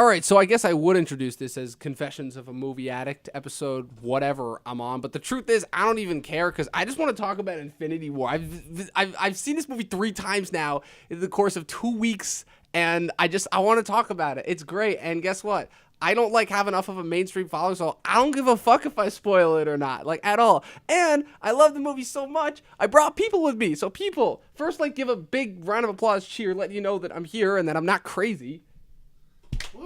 All right, so I guess I would introduce this as Confessions of a Movie Addict episode, whatever I'm on. But the truth is, I don't even care because I just want to talk about Infinity War. I've seen this movie 3 times now in the course of 2 weeks, and I want to talk about it. It's great, and guess what? I don't have enough of a mainstream following, so I don't give a fuck if I spoil it or not, at all. And I love the movie so much, I brought people with me. So people, first, give a big round of applause cheer, letting you know that I'm here and that I'm not crazy. Woo!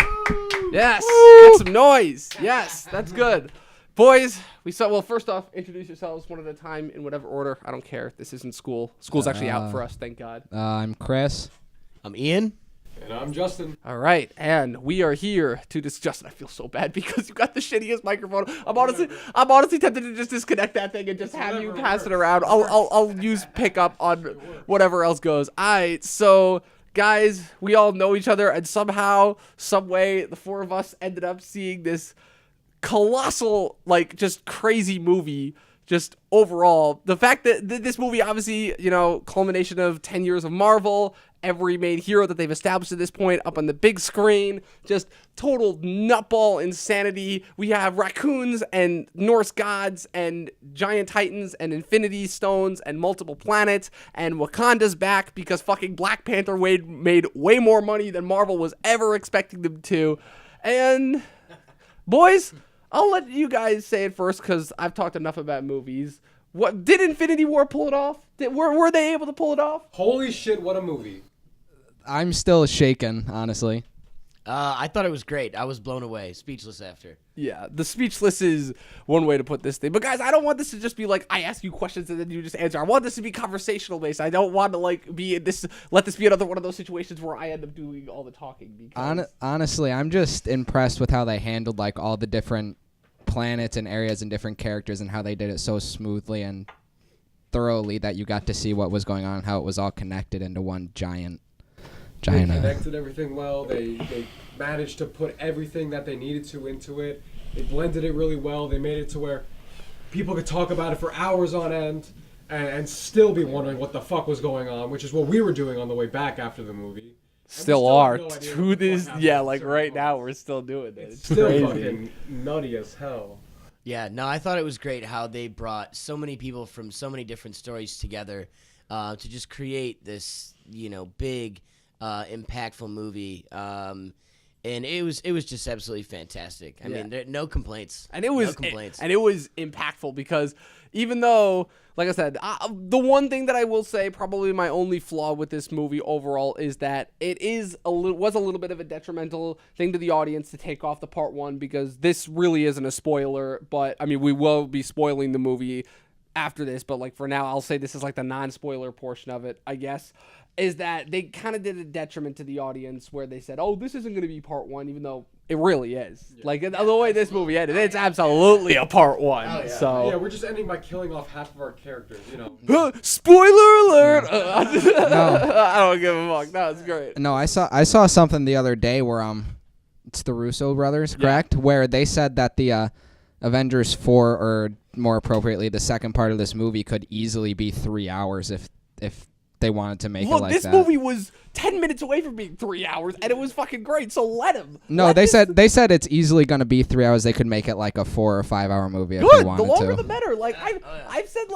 Yes, get some noise. Yes, that's good. Boys, first off, introduce yourselves one at a time in whatever order. I don't care. This isn't school. School's actually out for us, thank God. I'm Chris. I'm Ian. And I'm Justin. All right, and we are here to Justin, I feel so bad because you got the shittiest microphone. I'm honestly tempted to just disconnect that thing and just have you pass it around. I'll use pickup on whatever else goes. All right, so guys, we all know each other, and somehow, some way, the 4 of us ended up seeing this colossal, just crazy movie. Just overall, the fact that this movie, obviously, culmination of 10 years of Marvel, every main hero that they've established at this point up on the big screen, just total nutball insanity. We have raccoons and Norse gods and giant titans and infinity stones and multiple planets, and Wakanda's back because fucking Black Panther made way more money than Marvel was ever expecting them to. And boys, I'll let you guys say it first because I've talked enough about movies. What did Infinity War pull it off? Were they able to pull it off? Holy shit, what a movie. I'm still shaken, honestly. I thought it was great. I was blown away, speechless after. Yeah, the speechless is one way to put this thing. But guys, I don't want this to just be I ask you questions and then you just answer. I want this to be conversational based. I don't want to let this be another one of those situations where I end up doing all the talking. Because honestly, I'm just impressed with how they handled all the different planets and areas and different characters and how they did it so smoothly and thoroughly that you got to see what was going on, how it was all connected into one giant. They connected everything well. They managed to put everything that they needed to into it. They blended it really well. They made it to where people could talk about it for hours on end and still be wondering what the fuck was going on, which is what we were doing on the way back after the movie. Still are. To this, right now we're still doing it. It's still crazy. Fucking nutty as hell. Yeah, no, I thought it was great how they brought so many people from so many different stories together to just create this, big, impactful movie. And it was just absolutely fantastic. I mean, no complaints. And it was impactful because even though, like I said, the one thing that I will say, probably my only flaw with this movie overall, is that it was a little bit of a detrimental thing to the audience to take off the part 1 because this really isn't a spoiler. But I mean, we will be spoiling the movie after this. But for now, I'll say this is the non-spoiler portion of it, I guess. Is that they kind of did a detriment to the audience where they said, oh, this isn't going to be part 1, even though it really is. Yeah. The way this movie ended, it's absolutely a part 1. Oh, yeah. So yeah, we're just ending by killing off half of our characters, Spoiler alert! No. I don't give a fuck. No, it's great. No, I saw something the other day where it's the Russo brothers, correct? Yeah. Where they said that the Avengers 4, or more appropriately, the second part of this movie could easily be 3 hours if they wanted to make it like this that. Movie was 10 minutes away from being 3 hours, and it was fucking great. So let him. No, they said it's easily going to be 3 hours. They could make it a 4 or 5 hour movie if they wanted to. The longer the better. I've said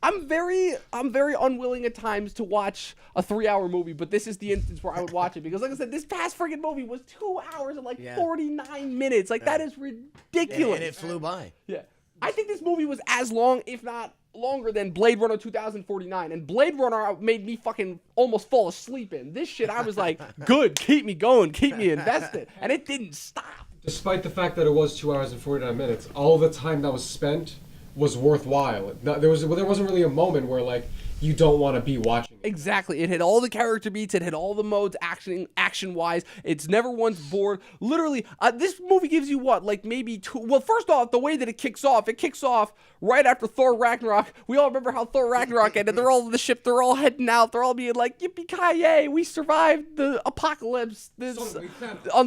I'm very unwilling at times to watch a 3 hour movie, but this is the instance where I would watch it because, like I said, this past friggin' movie was 2 hours and 49 minutes. That is ridiculous. And it flew by. Yeah, I think this movie was as long, if not longer, than Blade Runner 2049, and Blade Runner made me fucking almost fall asleep in. This shit, I was good, keep me going, keep me invested, and it didn't stop. Despite the fact that it was 2 hours and 49 minutes, all the time that was spent was worthwhile. There wasn't really a moment where you don't want to be watching it. Exactly. It hit all the character beats. It hit all the modes action-wise. It's never once bored. Literally, this movie gives you what? Maybe 2... Well, first off, the way that it kicks off right after Thor Ragnarok. We all remember how Thor Ragnarok ended. They're all in the ship. They're all heading out. They're all being yippee-ki-yay, we survived the apocalypse.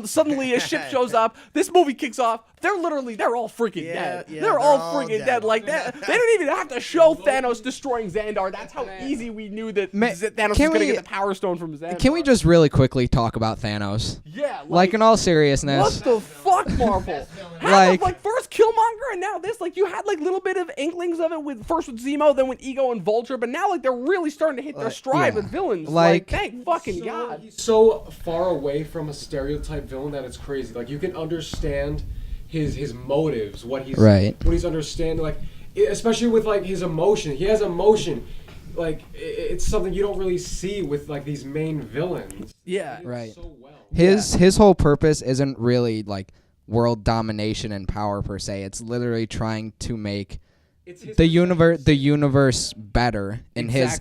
Suddenly a ship shows up. This movie kicks off. they're all freaking dead. Yeah, they're all freaking dead. Like that. They don't even have to show Thanos destroying Xandar. That's how easy we knew that Thanos was going to get the Power Stone from Xandar. Can we just really quickly talk about Thanos? Yeah. Like in all seriousness. What the fuck, Marvel? Like first Killmonger and now this. Like you had like little bit of inklings of it with Zemo, then with Ego and Vulture, but now like they're really starting to hit their stride with villains. Like thank fucking God. He's so far away from a stereotype villain that it's crazy. Like you can understand his motives, what he's understanding, like especially with like his emotion. He has emotion. Like it's something you don't really see with like these main villains. Yeah. Right. So well. His whole purpose isn't really like world domination and power per se. It's literally trying to make the universe better in his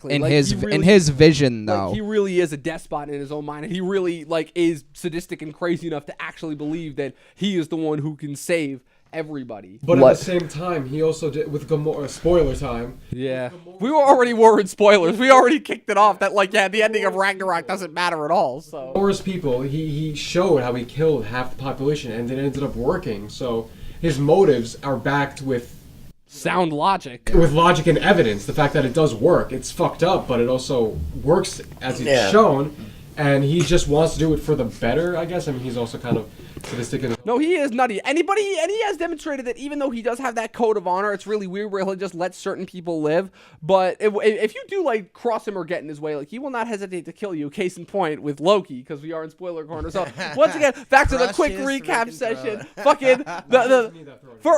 vision though. Like, he really is a despot in his own mind, and he really like is sadistic and crazy enough to actually believe that he is the one who can save everybody. But at the same time, he also did with Gamora. Spoiler time. Yeah, we were in spoilers. We already kicked it off. That like the ending of Ragnarok doesn't matter at all. So Gamora's people, he showed how he killed half the population, and it ended up working. So his motives are backed with sound logic. With logic and evidence, the fact that it does work. It's fucked up, but it also works as it's shown. And he just wants to do it for the better, I guess. I mean, he's also kind of sadistic. No, he is nutty. And he has demonstrated that even though he does have that code of honor, it's really weird where he'll just let certain people live. But if you do like cross him or get in his way, like he will not hesitate to kill you. Case in point with Loki, because we are in spoiler corner. So once again, back to the quick recap session. Fucking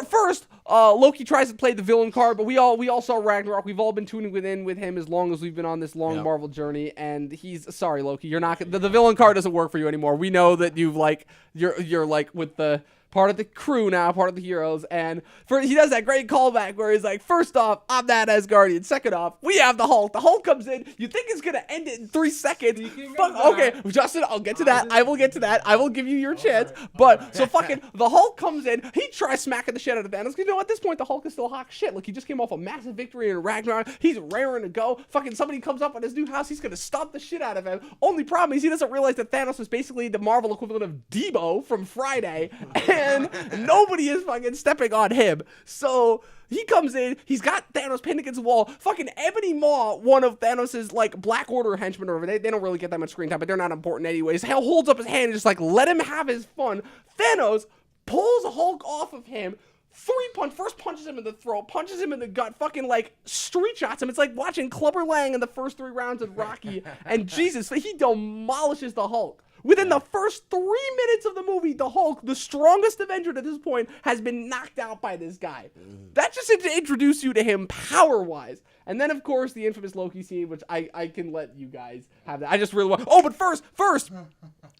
first, Loki tries to play the villain card, but we all saw Ragnarok. We've all been tuning in with him as long as we've been on this long Marvel journey. And he's sorry, Loki, you're not the villain card doesn't work for you anymore. We know that you've like you're like with the part of the crew now, part of the heroes, and he does that great callback where he's like, first off, I'm that Asgardian. Second off, we have the Hulk. The Hulk comes in. You think it's gonna end it in 3 seconds? Okay, Justin, I'll get to that. I will get to that. I will give you your chance. But so fucking the Hulk comes in. He tries smacking the shit out of Thanos. You know, at this point the Hulk is still hot shit. Like he just came off a massive victory in Ragnarok. He's raring to go. Fucking somebody comes up on his new house. He's gonna stomp the shit out of him. Only problem is he doesn't realize that Thanos is basically the Marvel equivalent of Debo from Friday, and nobody is fucking stepping on him. So he comes in, he's got Thanos pinned against the wall. Fucking Ebony Maw, one of Thanos' like Black Order henchmen, or they don't really get that much screen time, but they're not important anyways. Hell holds up his hand and just like let him have his fun. Thanos pulls Hulk off of him. First punches him in the throat, punches him in the gut, fucking like street shots him. It's like watching Clubber Lang in the first 3 rounds of Rocky, and Jesus, he demolishes the Hulk. Within the first 3 minutes of the movie, the Hulk, the strongest Avenger to this point, has been knocked out by this guy. That just to introduce you to him power-wise. And then, of course, the infamous Loki scene, which I can let you guys have that. I just really want... Oh, but first!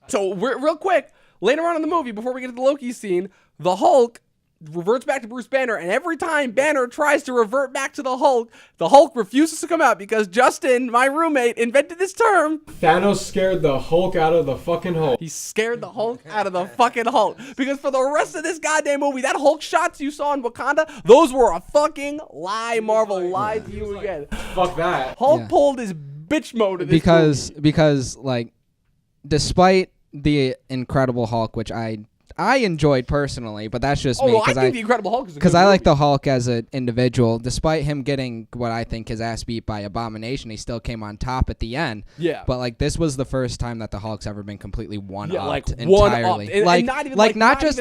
So, real quick, later on in the movie, before we get to the Loki scene, the Hulk reverts back to Bruce Banner, and every time Banner tries to revert back to the Hulk refuses to come out because Justin, my roommate, invented this term. Thanos scared the Hulk out of the fucking Hulk. He scared the Hulk out of the fucking Hulk. Because for the rest of this goddamn movie, that Hulk shots you saw in Wakanda, those were a fucking lie. Marvel lied to you again. Fuck that. Hulk pulled his bitch mode in this movie. Because like, despite the Incredible Hulk, which I enjoyed personally, but that's just me. I think the Incredible Hulk is a good because I like movie. the Hulk as an individual. Despite him getting what I think his ass beat by Abomination, he still came on top at the end. Yeah. But like this was the first time that the Hulk's ever been completely one-upped like entirely. one-upped. And not even,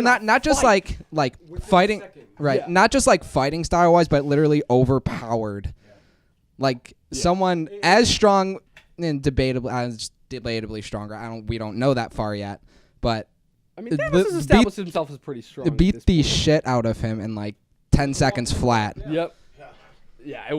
not just fight. like fighting, right? Yeah. Not just like fighting style wise, but literally overpowered. Yeah. Like someone as strong and debatably stronger. We don't know that far yet, but. I mean, Thanos has established himself as pretty strong. Beat the shit out of him in like 10 seconds flat. Yep. Yeah, it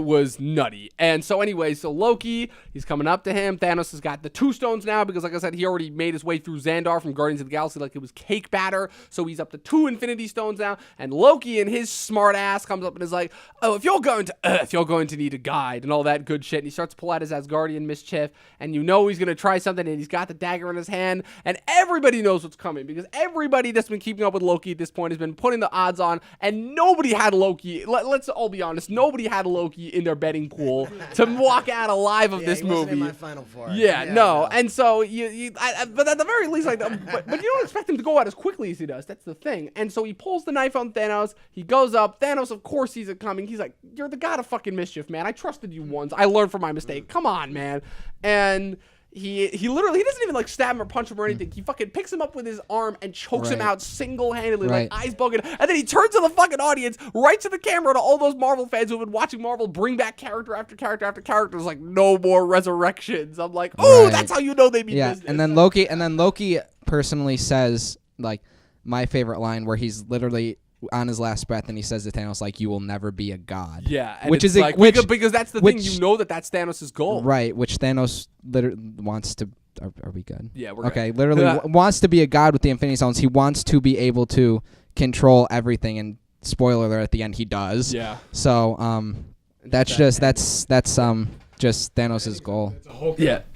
was nutty. And so anyway, so Loki, he's coming up to him. Thanos has got the 2 stones now because, like I said, he already made his way through Xandar from Guardians of the Galaxy like it was cake batter. So he's up to 2 Infinity Stones now. And Loki and his smart ass comes up and is like, oh, if you're going to Earth, you're going to need a guide and all that good shit. And he starts to pull out his Asgardian mischief. And you know he's going to try something. And he's got the dagger in his hand. And everybody knows what's coming because everybody that's been keeping up with Loki at this point has been putting the odds on. And nobody had Loki. Let's all be honest, nobody had Loki in their betting pool to walk out alive of this he wasn't movie. in my final four. Yeah, no. And so but at the very least, like, but you don't expect him to go out as quickly as he does. That's the thing. And so he pulls the knife on Thanos. He goes up. Thanos, of course, sees it coming. He's like, "You're the god of fucking mischief, man. I trusted you once. I learned from my mistake. Come on, man." And he literally, he doesn't even like stab him or punch him or anything. He fucking picks him up with his arm and chokes him out single-handedly, like eyes bugging. And then he turns to the fucking audience, right to the camera, to all those Marvel fans who've been watching Marvel bring back character after character after character. It's like, no more resurrections. I'm like, oh, that's how you know they mean business. And then Loki personally says, like, my favorite line where he's literally on his last breath and he says to Thanos, like, "You will never be a god." Yeah, and which is like, because that's the thing, you know that's Thanos' goal, right? Which Thanos literally wants to. Are we good? Yeah, we're okay. good. Literally wants to be a god with the Infinity Stones. He wants to be able to control everything. And spoiler alert, at the end he does. Yeah. So that's just Thanos' goal.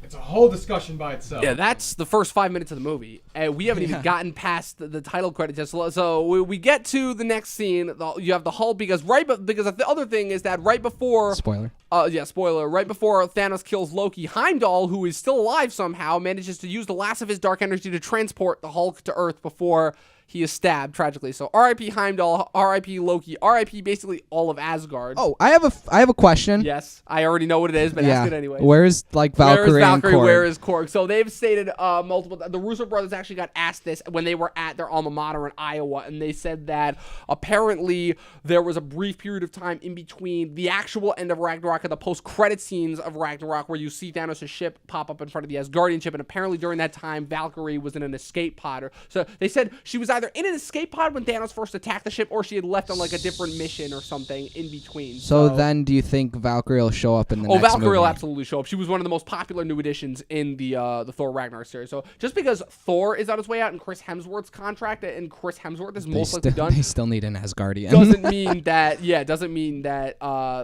It's a whole discussion by itself. Yeah, that's the first 5 minutes of the movie, and we haven't even gotten past the title credits yet. So we get to the next scene. You have the Hulk because the other thing is that right before spoiler. Spoiler. Right before Thanos kills Loki, Heimdall, who is still alive somehow, manages to use the last of his dark energy to transport the Hulk to Earth before he is stabbed tragically. So R.I.P. Heimdall, R.I.P. Loki, R.I.P. basically all of Asgard. Oh, I have a question. Yes, I already know what it is, but ask it anyway. Where's Valkyrie and Korg? Where is Korg? So they've stated multiple. The Russo brothers actually got asked this when they were at their alma mater in Iowa, and they said that apparently there was a brief period of time in between the actual end of Ragnarok and the post-credit scenes of Ragnarok where you see Thanos' ship pop up in front of the Asgardian ship, and apparently during that time Valkyrie was in an escape pod. So they said she was either in an escape pod when Thanos first attacked the ship, or she had left on like a different mission or something in between. So then, do you think Valkyrie will show up in the next movie? Oh, Valkyrie will absolutely show up. She was one of the most popular new additions in the Thor Ragnarok series. So just because Thor is on his way out and Chris Hemsworth's contract and Chris Hemsworth is most likely done, they still need an Asgardian. doesn't mean that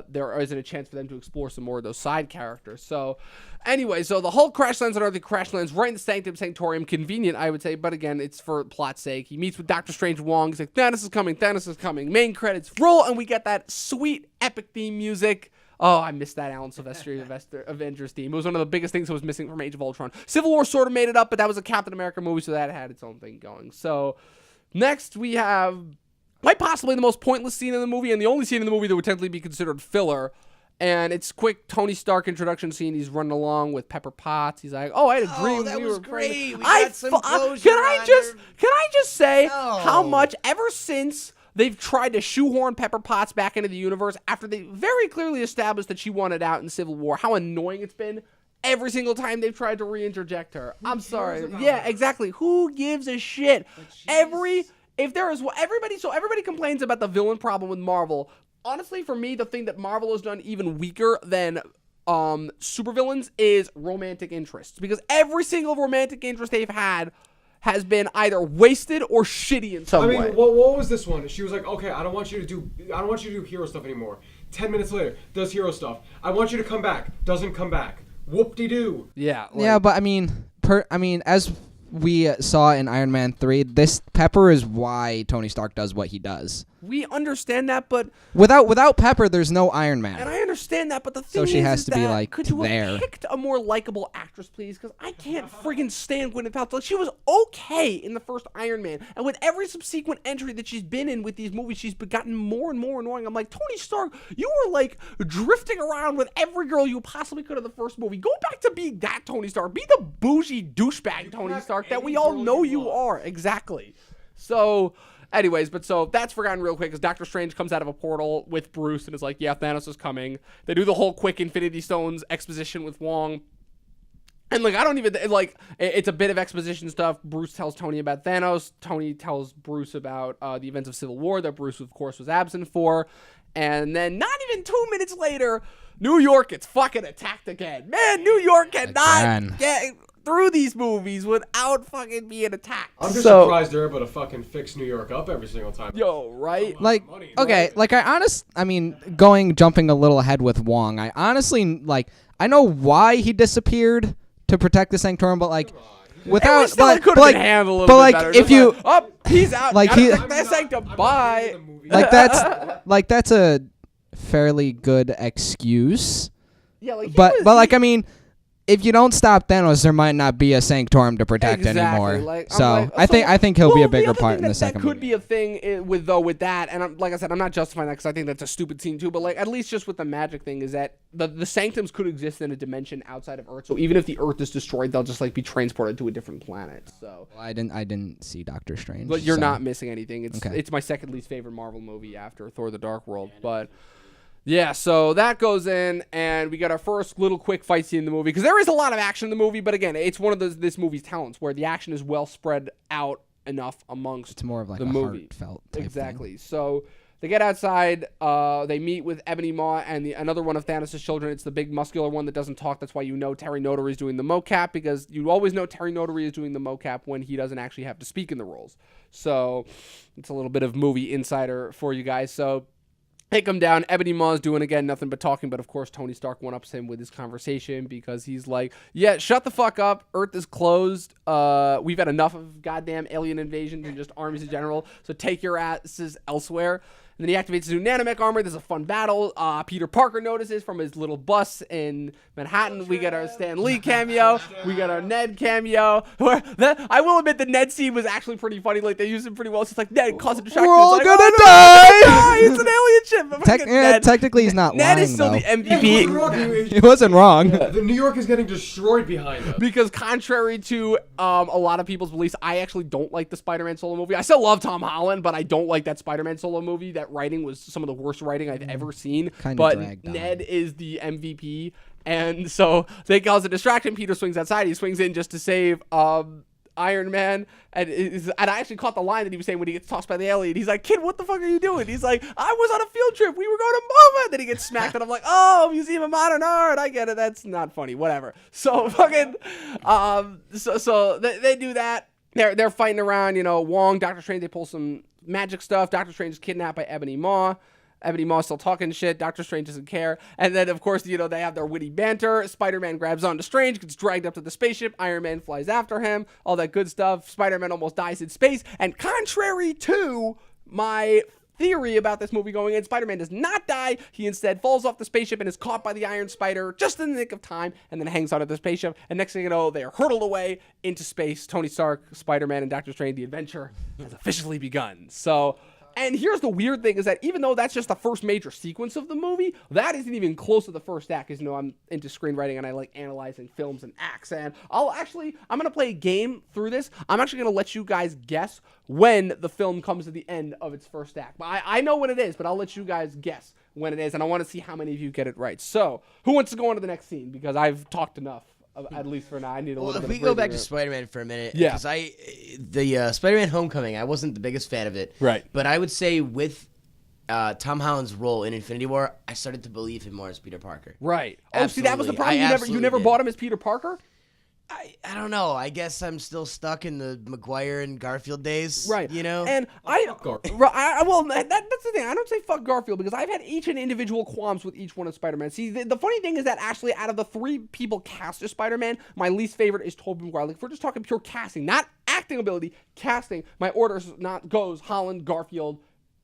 there isn't a chance for them to explore some more of those side characters. So anyway, so the Hulk crash lands on Earth. He crash lands right in the Sanctorium. Convenient, I would say, but again, it's for plot's sake. He meets with Doctor Strange Wong. He's like, Thanos is coming. Main credits roll, and we get that sweet, epic theme music. Oh, I missed that Alan Silvestri Avengers theme. It was one of the biggest things that was missing from Age of Ultron. Civil War sort of made it up, but that was a Captain America movie, so that had its own thing going. So next we have quite possibly the most pointless scene in the movie, and the only scene in the movie that would technically be considered filler. And it's quick Tony Stark introduction scene. He's running along with Pepper Potts. He's like, "Oh, I had a dream. That we was were great. friends." We got some closure Can I just say how No. much ever since they've tried to shoehorn Pepper Potts back into the universe after they very clearly established that she wanted out in Civil War, how annoying it's been every single time they've tried to reinterject her. I'm sorry. Yeah, exactly. Who gives a shit? Everybody complains about the villain problem with Marvel. Honestly, for me, the thing that Marvel has done even weaker than supervillains is romantic interests, because every single romantic interest they've had has been either wasted or shitty in some way. What was this one? She was like, "Okay, I don't want you to do hero stuff anymore." 10 minutes later, does hero stuff. "I want you to come back." Doesn't come back. Whoop-de-doo. Yeah. Yeah, but I mean, as we saw in Iron Man 3, this Pepper is why Tony Stark does what he does. We understand that, but without Pepper, there's no Iron Man. and I understand that, but the thing So she is, has is to be, that like, could you there. have picked a more likable actress, please? Because I can't friggin' stand Gwyneth Paltrow. Like, she was okay in the first Iron Man, and with every subsequent entry that she's been in with these movies, she's gotten more and more annoying. I'm like, Tony Stark, you were like drifting around with every girl you possibly could in the first movie. Go back to being that Tony Stark. Be the bougie douchebag Tony Stark that we all know you are. Exactly. So, anyways, so that's forgotten real quick because Doctor Strange comes out of a portal with Bruce and is like, "Yeah, Thanos is coming." They do the whole quick Infinity Stones exposition with Wong. And, like, I don't even, like, it's a bit of exposition stuff. Bruce tells Tony about Thanos. Tony tells Bruce about the events of Civil War that Bruce, of course, was absent for. And then not even 2 minutes later, New York gets fucking attacked again. Man, New York cannot get through these movies without fucking being attacked. I'm just surprised they're able to fucking fix New York up every single time. Yo, right? Like, okay, like jumping a little ahead with Wong, I honestly, like, I know why he disappeared to protect the Sanctorum, but, like, without, if you, he's out, like, that Sanctum, bye. Like, that's a fairly good excuse. Yeah, like But like I mean, if you don't stop Thanos, there might not be a Sanctorum to protect anymore. Like, so I think he'll be a bigger part in the second movie. That could movie. be a thing with that, and like I said, I'm not justifying that because I think that's a stupid scene too. But like at least just with the magic thing is that the Sanctums could exist in a dimension outside of Earth. So even if the Earth is destroyed, they'll just like be transported to a different planet. So well, I didn't see Doctor Strange. But you're so. not missing anything. It's my second least favorite Marvel movie after Thor: The Dark World, but. Yeah, so that goes in, and we got our first little quick fight scene in the movie, because there is a lot of action in the movie, but again, it's one of this movie's talents, where the action is well spread out enough amongst It's more of like the a movie. heartfelt type Exactly. thing. So they get outside, they meet with Ebony Maw and another one of Thanos' children. It's the big muscular one that doesn't talk. That's why you know Terry Notary is doing the mocap, because you always know Terry Notary is doing the mocap when he doesn't actually have to speak in the roles. So it's a little bit of movie insider for you guys. So take him down. Ebony Maw's doing, again, nothing but talking, but of course Tony Stark one-ups him with his conversation because he's like, yeah, shut the fuck up. Earth is closed. We've had enough of goddamn alien invasions and just armies in general, so take your asses elsewhere. And then he activates his new nanomech armor. There's a fun battle. Peter Parker notices from his little bus in Manhattan. We got our Stan Lee cameo. We got our Ned cameo. I will admit the Ned scene was actually pretty funny. Like, they used him pretty well. It's just like, Ned, cause a distraction. We're all it's gonna like, die! It's an alien ship. Yeah, technically he's not Ned lying, is still though. the MVP. He wasn't wrong. The New York is getting destroyed behind us. Because contrary to a lot of people's beliefs, I actually don't like the Spider-Man solo movie. I still love Tom Holland, but I don't like that Spider-Man solo movie. That writing was some of the worst writing I've ever seen. Kinda but dragged on. Ned is the MVP, and so they cause a distraction. Peter swings outside. He swings in just to save Iron Man, and I actually caught the line that he was saying when he gets tossed by the alien. He's like, "Kid, what the fuck are you doing?" He's like, "I was on a field trip. We were going to MoMA." Then he gets smacked, and I'm like, "Oh, Museum of Modern Art. I get it. That's not funny. Whatever." So fucking, so they do that. They're fighting around. You know, Wong, Doctor Strange. They pull some magic stuff. Doctor Strange is kidnapped by Ebony Maw. Ebony Maw's still talking shit. Doctor Strange doesn't care. And then, of course, you know, they have their witty banter. Spider-Man grabs onto Strange, gets dragged up to the spaceship. Iron Man flies after him. All that good stuff. Spider-Man almost dies in space. And contrary to my theory about this movie going in, Spider-Man does not die. He instead falls off the spaceship and is caught by the Iron Spider just in the nick of time, and then hangs onto the spaceship. And next thing you know, they are hurtled away into space. Tony Stark, Spider-Man, and Doctor Strange, the adventure has officially begun. So, and here's the weird thing is that even though that's just the first major sequence of the movie, that isn't even close to the first act, because, you know, I'm into screenwriting and I like analyzing films and acts. And I'm going to play a game through this. I'm actually going to let you guys guess when the film comes to the end of its first act. I know when it is, but I'll let you guys guess when it is, and I want to see how many of you get it right. So, who wants to go on to the next scene? Because I've talked enough. At least for now, I need a little bit If of we go back to breathing Spider-Man for a minute, Yeah. because the Spider-Man Homecoming, I wasn't the biggest fan of it. Right. But I would say with Tom Holland's role in Infinity War, I started to believe him more as Peter Parker. Right. Oh, see, that was the Absolutely. problem. You never did. bought him as Peter Parker? I don't know. I guess I'm still stuck in the Maguire and Garfield days. Right. You know? And Garfield. well, that's the thing. I don't say fuck Garfield because I've had each and individual qualms with each one of Spider-Man. See, the funny thing is that actually out of the three people cast as Spider-Man, my least favorite is Tobey Maguire. Like, if we're just talking pure casting, not acting ability, casting, my order goes Holland, Garfield,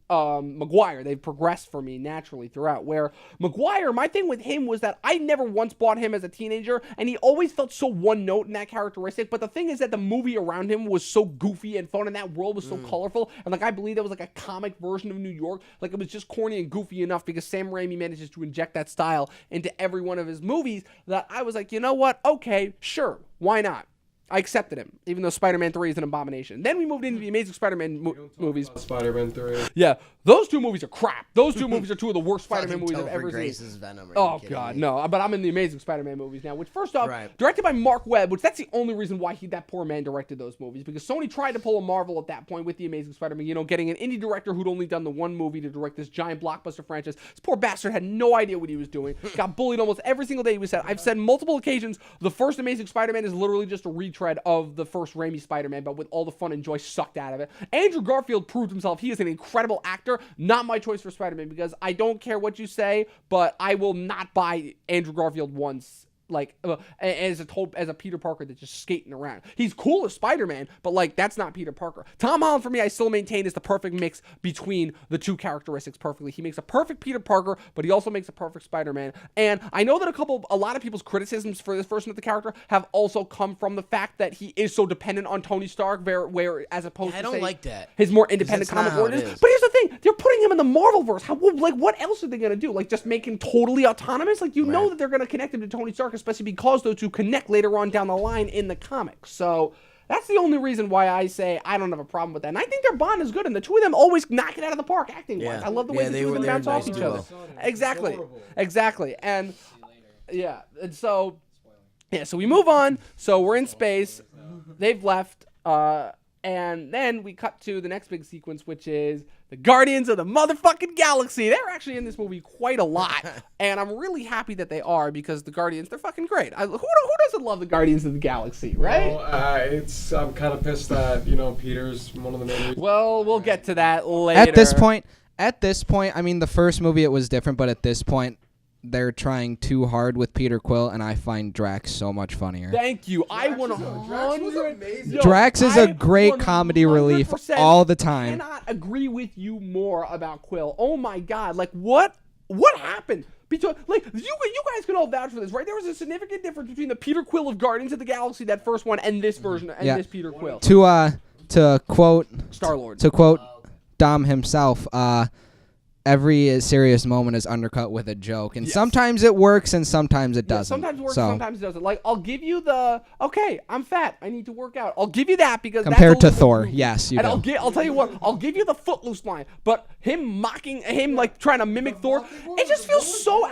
Maguire. They've progressed for me naturally throughout. Where Maguire, my thing with him was that I never once bought him as a teenager, and he always felt so one note in that characteristic. But the thing is that the movie around him was so goofy and fun, and that world was so colorful. And like I believe that was like a comic version of New York. Like it was just corny and goofy enough because Sam Raimi manages to inject that style into every one of his movies that I was like, you know what? Okay, sure, why not? I accepted him, even though Spider-Man 3 is an abomination. Then we moved into the Amazing Spider-Man movies. Spider-Man 3. Yeah, those two movies are crap. Those two movies are two of the worst Spider-Man movies I've ever Grace's seen. Venom. Oh, God, no. But I'm in the Amazing Spider-Man movies now, which, first off, Right. directed by Mark Webb, which that's the only reason why that poor man directed those movies, because Sony tried to pull a Marvel at that point with the Amazing Spider-Man, you know, getting an indie director who'd only done the one movie to direct this giant blockbuster franchise. This poor bastard had no idea what he was doing, got bullied almost every single day he was said. I've said multiple occasions, the first Amazing Spider-Man is literally just a retread of the first Raimi Spider-Man, but with all the fun and joy sucked out of it. Andrew Garfield proved himself. He is an incredible actor. Not my choice for Spider-Man, because I don't care what you say, but I will not buy Andrew Garfield once. like as a Peter Parker that's just skating around. He's cool as Spider-Man, but like that's not Peter Parker. Tom Holland for me, I still maintain, is the perfect mix between the two characteristics perfectly. He makes a perfect Peter Parker, but he also makes a perfect Spider-Man. And I know that a lot of people's criticisms for this version of the character have also come from the fact that he is so dependent on Tony Stark, where as opposed to I don't like that. his more independent comic origins. But here's the thing: they're putting him in the Marvelverse. What else are they gonna do? Like just make him totally autonomous? Like know that they're gonna connect him to Tony Stark, especially because those two connect later on down the line in the comics. So that's the only reason why I say I don't have a problem with that. And I think their bond is good, and the two of them always knock it out of the park acting-wise. Yeah. I love the way the two of them bounce off each other. Exactly. And and so so we move on. So we're in space. They've left. And then we cut to the next big sequence, which is the Guardians of the motherfucking Galaxy. They're actually in this movie quite a lot. And I'm really happy that they are, because the Guardians, they're fucking great. Who doesn't love the Guardians of the Galaxy, right? Well, I'm kind of pissed that, Peter's one of the main reasons. Well, we'll get to that later. At this point, I mean, the first movie, it was different, but at this point, they're trying too hard with Peter Quill, and I find Drax so much funnier. Thank you. Drax was amazing. Drax is a great comedy relief all the time. I cannot agree with you more about Quill. Oh my God! Like what happened? Between, like you guys can all vouch for this, right? There was a significant difference between the Peter Quill of Guardians of the Galaxy, that first one, and this version, and this Peter Quill. To quote Star-Lord. To quote Dom himself, every serious moment is undercut with a joke, and sometimes it works and sometimes it doesn't. Sometimes it works, sometimes it doesn't. Like, I'll give you the I'm fat, I need to work out. I'll give you that because compared that's to Thor, yes, you do. I'll tell you what, I'll give you the Footloose line, but him mocking him, like trying to mimic Thor, it just feels so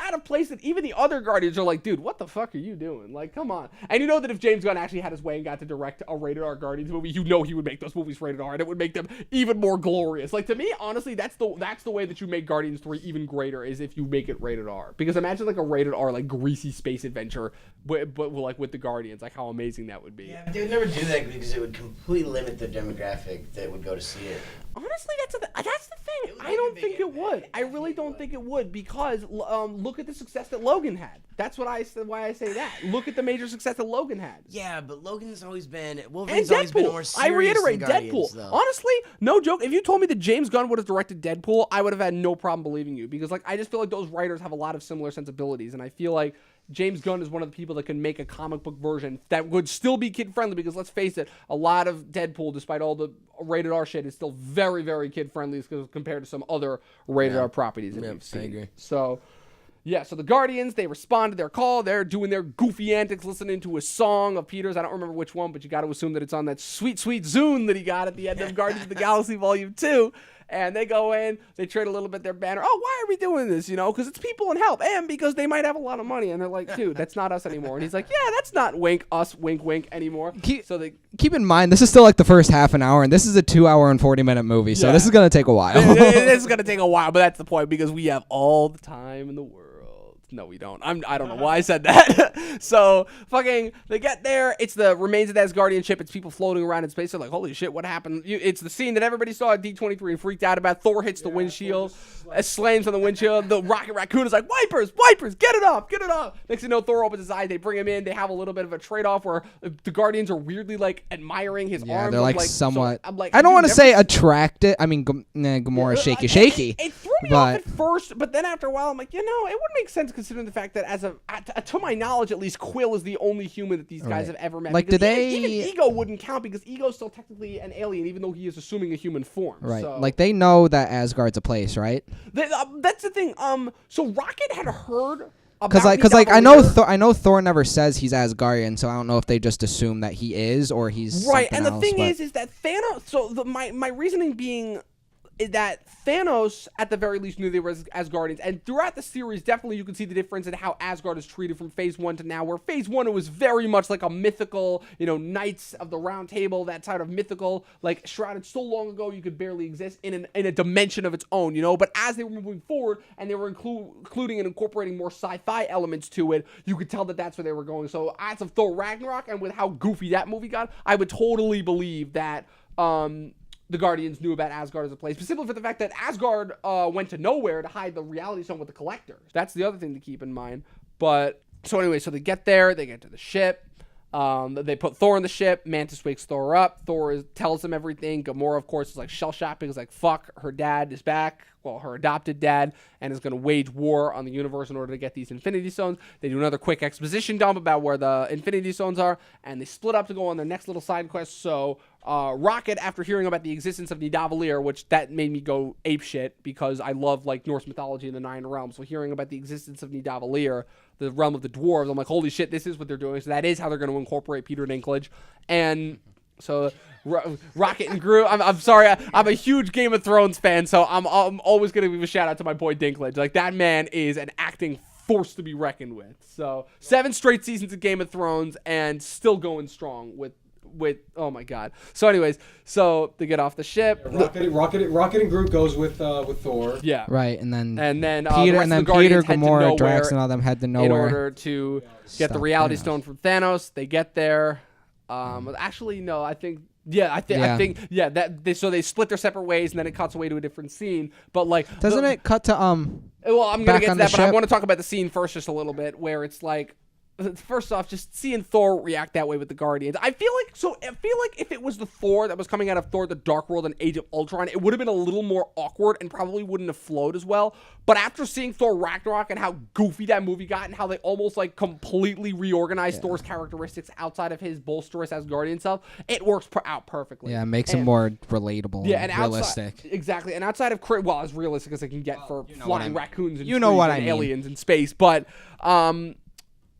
out of place that even the other Guardians are like, dude, what the fuck are you doing? Like, come on. And you know that if James Gunn actually had his way and got to direct a rated R Guardians movie, he would make those movies rated R, and it would make them even more glorious. Like, to me, honestly, that's the way that you make Guardians 3 even greater, is if you make it rated R. Because imagine like a rated R, like greasy space adventure, but like with the Guardians, like how amazing that would be. Yeah, but they would never do that because it would completely limit the demographic that would go to see it. Honestly, that's the thing. I don't think it would. I really don't think it would, because look at the success that Logan had. That's why I say that. Look at the major success that Logan had. Yeah, but Logan's always been And Wolverine's Deadpool. always been more serious I reiterate, than Guardians, Deadpool. though. Honestly, no joke. If you told me that James Gunn would have directed Deadpool, I would have had no problem believing you, because like I just feel like those writers have a lot of similar sensibilities, and I feel like James Gunn is one of the people that can make a comic book version that would still be kid friendly, because let's face it, a lot of Deadpool, despite all the rated R shit, is still very, very kid friendly compared to some other rated R properties that we've seen. I agree. So the Guardians, they respond to their call. They're doing their goofy antics, listening to a song of Peter's. I don't remember which one, but you got to assume that it's on that sweet, sweet Zune that he got at the end of Guardians of the Galaxy Volume 2. And they go in, they trade a little bit their banner. Oh, why are we doing this? Because it's people in help, and because they might have a lot of money. And they're like, dude, that's not us anymore. And he's like, yeah, that's not us, wink, wink anymore. Keep in mind, this is still like the first half an hour, and this is a 2 hour and 40-minute movie, so this is going to take a while. This is going to take a while, but that's the point, because we have all the time in the world. No, we don't. I don't know why I said that. So, they get there. It's the remains of that Asgardian ship. It's people floating around in space. They're like, holy shit, what happened? It's the scene that everybody saw at D23 and freaked out about. Thor hits the windshield, slams on the windshield. The Rocket Raccoon is like, wipers, get it off. Next thing you know, Thor opens his eyes. They bring him in. They have a little bit of a trade-off where the Guardians are weirdly, like, admiring his arms. Yeah, they're like somewhat. So, like, I don't want to say attracted. I mean, Gamora's shaky. It threw me off at first, but then after a while, I'm like, it wouldn't make sense considering the fact that to my knowledge, at least, Quill is the only human that these guys have ever met. Like, even Ego wouldn't count, because Ego's still technically an alien, even though he is assuming a human form. Right. So. Like, they know that Asgard's a place, right? That's the thing. So Rocket had heard. Because I know Thor never says he's Asgardian, so I don't know if they just assume that he is or he's right. And the else, thing is that Thanos. So my reasoning being is that Thanos, at the very least, knew they were Asgardians. And throughout the series, definitely you can see the difference in how Asgard is treated from Phase 1 to now, where Phase 1, it was very much like a mythical, Knights of the Round Table, that sort of mythical, like, shrouded so long ago you could barely exist in a dimension of its own, But as they were moving forward, and they were including and incorporating more sci-fi elements to it, you could tell that that's where they were going. So as of Thor Ragnarok, and with how goofy that movie got, I would totally believe that the Guardians knew about Asgard as a place, specifically for the fact that Asgard went to nowhere to hide the Reality Stone with the Collector. That's the other thing to keep in mind. But So anyway, so they get there, they get to the ship. They put Thor in the ship. Mantis wakes Thor up. Thor tells him everything. Gamora, of course, is like shell shopping. Is like, fuck, her dad is back. Well, her adopted dad, and is going to wage war on the universe in order to get these Infinity Stones. They do another quick exposition dump about where the Infinity Stones are, and they split up to go on their next little side quest. So Rocket, after hearing about the existence of Nidavellir, which that made me go apeshit because I love like Norse mythology and the Nine Realms. So hearing about the existence of Nidavellir, the realm of the dwarves, I'm like, holy shit, this is what they're doing. So that is how they're going to incorporate Peter Dinklage. And so Rocket and Groot, I'm sorry, I'm a huge Game of Thrones fan, so I'm always going to give a shout out to my boy Dinklage. Like, that man is an acting force to be reckoned with. So 7 straight seasons of Game of Thrones and still going strong with oh my god. So anyways, so they get off the ship. Rocket and Groot goes with Thor. Yeah. Right, and then Peter, Gamora, Drax, and all them head to nowhere in order to get the Reality Stone from Thanos. They get there. Actually, no, I think. I think so they split their separate ways, and then it cuts away to a different scene. But like, doesn't it cut to Well, I'm gonna get to that, but I ship? want to talk about the scene first, just a little bit, where it's like. First off, just seeing Thor react that way with the Guardians. I feel like if it was the Thor that was coming out of Thor: The Dark World and Age of Ultron, it would have been a little more awkward and probably wouldn't have flowed as well. But after seeing Thor Ragnarok and how goofy that movie got and how they almost like completely reorganized Thor's characteristics outside of his bolsterous Asgardian self, it works out perfectly. Yeah, it makes him more relatable and realistic. Exactly. And outside of as realistic as it can get for flying raccoons and aliens in space. But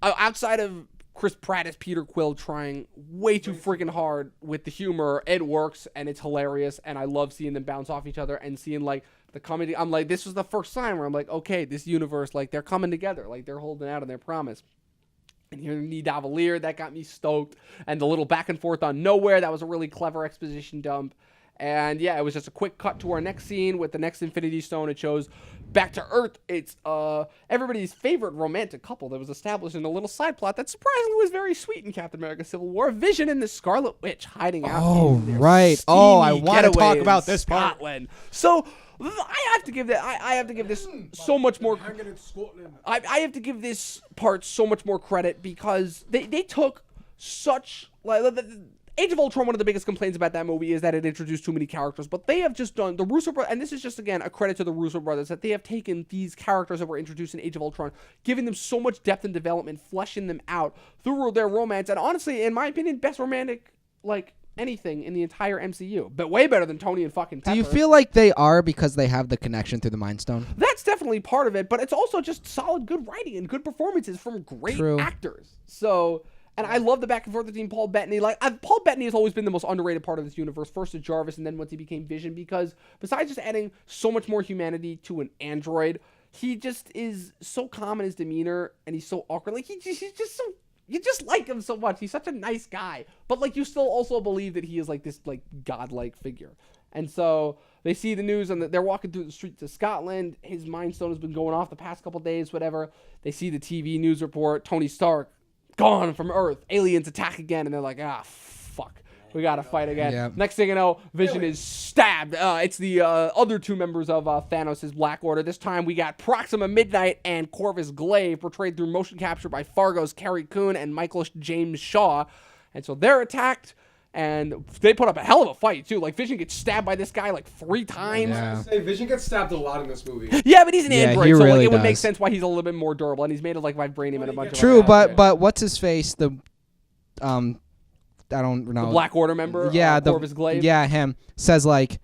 outside of Chris Pratt as Peter Quill trying way too freaking hard with the humor, it works and it's hilarious, and I love seeing them bounce off each other and seeing like the comedy. I'm like, this was the first time where I'm like, okay, this universe, like they're coming together, like they're holding out on their promise. And hearing Nidavellir, that got me stoked, and the little back and forth on Nowhere, that was a really clever exposition dump. And yeah, it was just a quick cut to our next scene with the next Infinity Stone. It shows back to Earth. It's everybody's favorite romantic couple that was established in a little side plot that surprisingly was very sweet in Captain America: Civil War. Vision and the Scarlet Witch hiding out. Oh, in their right. Oh, I want to talk in about this part. Scotland. So I have to give that. I have to give this so much more. I have to give this part so much more credit because they took such Age of Ultron, one of the biggest complaints about that movie is that it introduced too many characters, but they have just done, the Russo brothers, and this is just, again, a credit to the Russo brothers, that they have taken these characters that were introduced in Age of Ultron, giving them so much depth and development, fleshing them out through their romance, and honestly, in my opinion, best romantic, like, anything in the entire MCU, but way better than Tony and fucking Pepper. Do you feel like they are because they have the connection through the Mind Stone? That's definitely part of it, but it's also just solid good writing and good performances from great actors. So... And I love the back and forth between Paul Bettany. Paul Bettany has always been the most underrated part of this universe. First to Jarvis, and then once he became Vision, because besides just adding so much more humanity to an android, he just is so calm in his demeanor, and he's so awkward. Like he's just so, you just like him so much. He's such a nice guy, but like you still also believe that he is like this like godlike figure. And so they see the news, and they're walking through the streets of Scotland. His Mind Stone has been going off the past couple days, whatever. They see the TV news report. Tony Stark gone from Earth. Aliens attack again, and they're like, fuck. We gotta fight again. Yep. Next thing you know, Vision is stabbed. It's the other two members of Thanos' Black Order. This time we got Proxima Midnight and Corvus Glaive, portrayed through motion capture by Fargo's Carrie Coon and Michael James Shaw. And so they're attacked, and they put up a hell of a fight, too. Like, Vision gets stabbed by this guy, like, 3 times. Yeah. Vision gets stabbed a lot in this movie. Yeah, but he's an android, he so really it would make does. sense why he's a little bit more durable, and he's made of, like, vibranium and a bunch of... True, but what's his face? The, I don't know. The Black Order member? Yeah, Corvus Glaive? Yeah, him. Says, like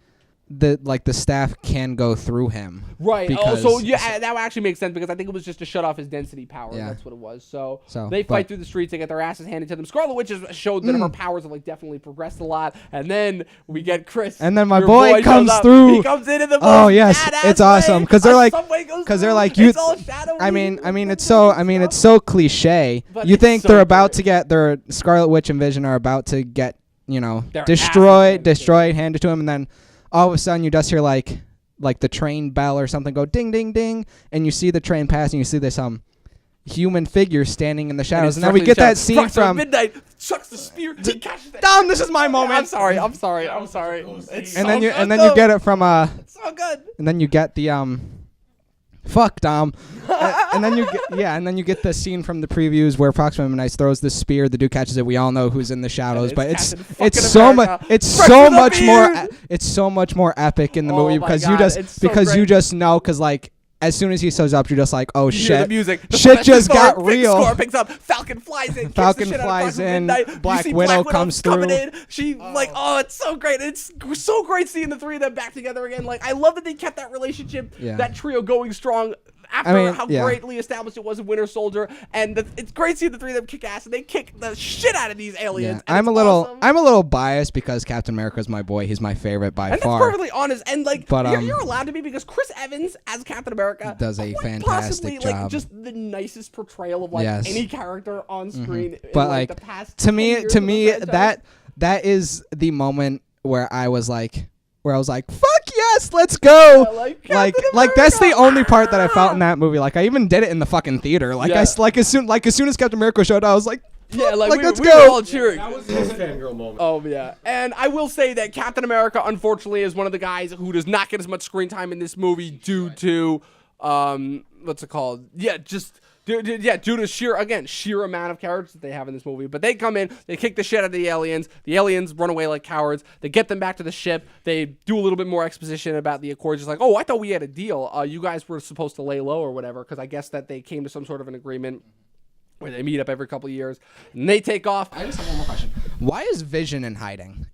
the staff can go through him. Right. Because, so yeah, that actually makes sense because I think it was just to shut off his density power. Yeah. That's what it was. So they fight through the streets. They get their asses handed to them. Scarlet Witch has showed that her powers have like definitely progressed a lot. And then we get Chris. And then my your boy comes shows up. through. He comes in the most Oh yes, badass it's awesome way. because they're A like, subway goes because they're through. like you. It's all shadowy. I mean, it's so cliche. But You it's think so they're about good. to get their Scarlet Witch and Vision are about to get Their destroyed, asses handed to him, and then all of a sudden you just hear like the train bell or something go ding ding ding, and you see the train pass, and you see this human figure standing in the shadows, and then we get that scene from Midnight. Chucks the spear. He catches that. Dom, this is my moment. I'm sorry. And then you get it from It's so good. and then you get the fuck Dom. And then you get the scene from the previews where Proxima Midnight throws the spear. The dude catches it. We all know who's in the shadows, but it's so much it's so much more epic in the movie because you just know because like. As soon as he shows up, you're just like, oh, shit. The music. Shit just got real. Score picks up. Falcon flies in. Falcon flies in. Black Widow comes through. In. She, it's so great. It's so great seeing the three of them back together again. Like, I love that they kept that relationship, that trio going strong after how greatly established it was in Winter Soldier. And it's great seeing the three of them kick ass, and they kick the shit out of these aliens. Yeah. I'm a little biased because Captain America is my boy. He's my favorite by far. And that's perfectly honest. And, like, you're allowed to be because Chris Evans as Captain America does a fantastic job. Like, just the nicest portrayal of, like, any character on screen. But, in, like, the past to me, that is the moment where I was like, fuck yes, let's go. Yeah, like that's the only part that I felt in that movie. Like I even did it in the fucking theater. Like as soon as Captain America showed up, I was like, let's go. Were all cheering. That was his fangirl moment. Oh yeah, and I will say that Captain America, unfortunately, is one of the guys who does not get as much screen time in this movie due to what's it called? Yeah, just. Due to sheer amount of characters that they have in this movie. But they come in, they kick the shit out of the aliens. The aliens run away like cowards. They get them back to the ship. They do a little bit more exposition about the Accords. Just like, oh, I thought we had a deal. You guys were supposed to lay low or whatever, because I guess that they came to some sort of an agreement where they meet up every couple of years. And they take off. I just have one more question. Why is Vision in hiding?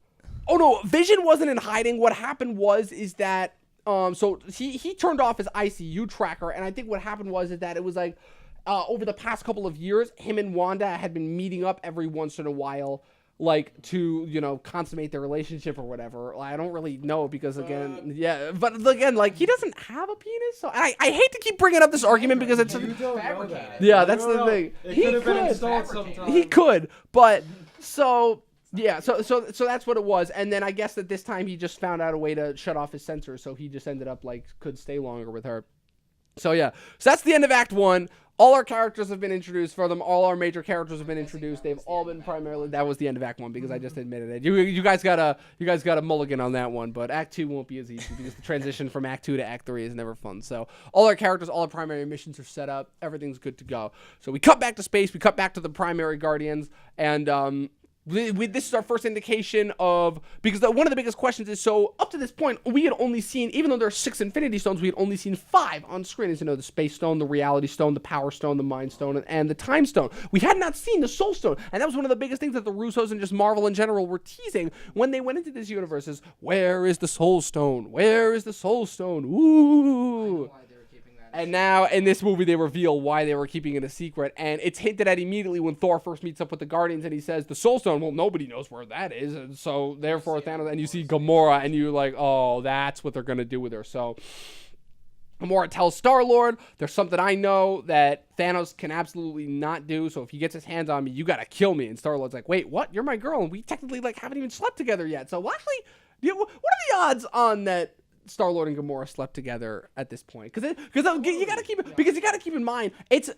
Oh, no, Vision wasn't in hiding. What happened is that so he turned off his ICU tracker, and I think what happened was that it was like, over the past couple of years, him and Wanda had been meeting up every once in a while, like to, consummate their relationship or whatever. I don't really know because but again, like he doesn't have a penis. So I hate to keep bringing up this argument because it's fabricated. Yeah, that's the thing. He could, but so. Yeah, so that's what it was, and then I guess that this time he just found out a way to shut off his sensors, so he just ended up could stay longer with her. So yeah, so that's the end of Act 1. All our characters have been introduced for them. All our major characters have been introduced. They've all been primarily. That was the end of Act 1 because I just admitted it. You guys got a mulligan on that one, but Act 2 won't be as easy because the transition from Act 2 to Act 3 is never fun. So all our characters, all our primary missions are set up. Everything's good to go. So we cut back to space. We cut back to the primary Guardians, and this is our first indication of, because one of the biggest questions is, so up to this point, we had only seen, even though there are 6 Infinity Stones, we had only seen 5 on screen. As you know, the Space Stone, the Reality Stone, the Power Stone, the Mind Stone, and the Time Stone. We had not seen the Soul Stone, and that was one of the biggest things that the Russos and just Marvel in general were teasing when they went into this universe is, where is the Soul Stone? Where is the Soul Stone? Ooh. And now, in this movie, they reveal why they were keeping it a secret. And it's hinted at immediately when Thor first meets up with the Guardians and he says, the Soul Stone, well, nobody knows where that is. And so, therefore, Thanos, and you see Gamora, and you're like, oh, that's what they're going to do with her. So, Gamora tells Star-Lord, there's something I know that Thanos can absolutely not do. So, if he gets his hands on me, you got to kill me. And Star-Lord's like, wait, what? You're my girl. And we technically, haven't even slept together yet. So, actually, what are the odds on that Star-Lord and Gamora slept together at this point? Because you gotta keep in mind, it's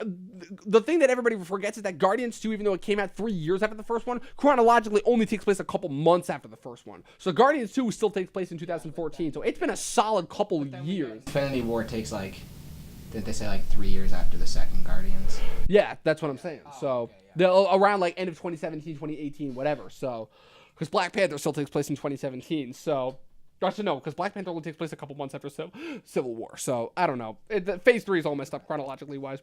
the thing that everybody forgets is that Guardians 2, even though it came out 3 years after the first one, chronologically only takes place a couple months after the first one. So Guardians 2 still takes place in 2014. So it's been a solid couple of years. Infinity War takes did they say 3 years after the second Guardians? Yeah, that's what I'm saying. So around end of 2017, 2018, whatever. So because Black Panther still takes place in 2017. So. Actually, no, because Black Panther only takes place a couple months after Civil War. So, I don't know. Phase 3 is all messed up chronologically wise.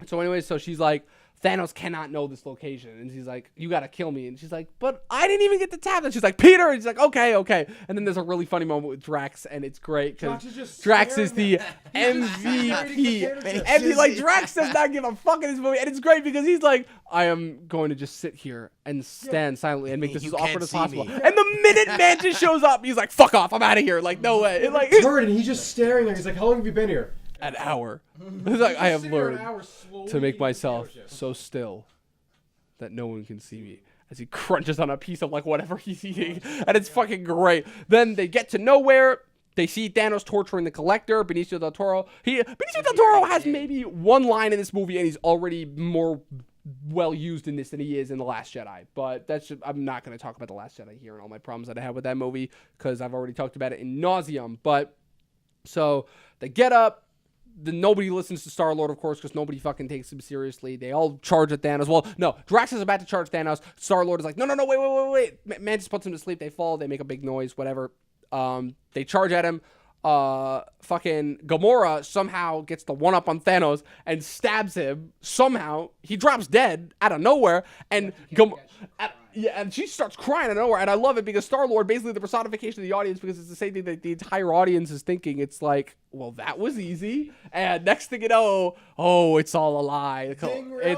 So, anyways, so she's like, Thanos cannot know this location. And he's like, you got to kill me. And she's like, but I didn't even get the tablet. She's like, Peter. And he's like, okay. And then there's a really funny moment with Drax, and it's great because Drax is the MVP. And Drax does not give a fuck in this movie. And it's great because he's like, I am going to just sit here and stand silently and make this as awkward as possible. And the minute Mantis shows up, he's like, fuck off. I'm out of here. No way. And he's just staring there. He's like, how long have you been here? An hour. He's like, I have learned to make myself so still that no one can see me. As he crunches on a piece of whatever he's eating. And it's fucking great. Then they get to nowhere. They see Thanos torturing the Collector, Benicio del Toro. Benicio del Toro has maybe one line in this movie, and he's already more well used in this than he is in The Last Jedi. But I'm not going to talk about The Last Jedi here and all my problems that I have with that movie because I've already talked about it in nauseum. But so they get up. nobody listens to Star-Lord, of course, because nobody fucking takes him seriously. They all charge at Thanos. Well, no, Drax is about to charge Thanos. Star-Lord is like, no, wait. Mantis puts him to sleep. They fall. They make a big noise, whatever. They charge at him. Fucking Gamora somehow gets the one-up on Thanos and stabs him. Somehow, he drops dead out of nowhere, and and she starts crying out of nowhere, and I love it because Star-Lord, basically the personification of the audience, because it's the same thing that the entire audience is thinking. It's like, well, that was easy, and next thing you know, oh, it's all a lie. It's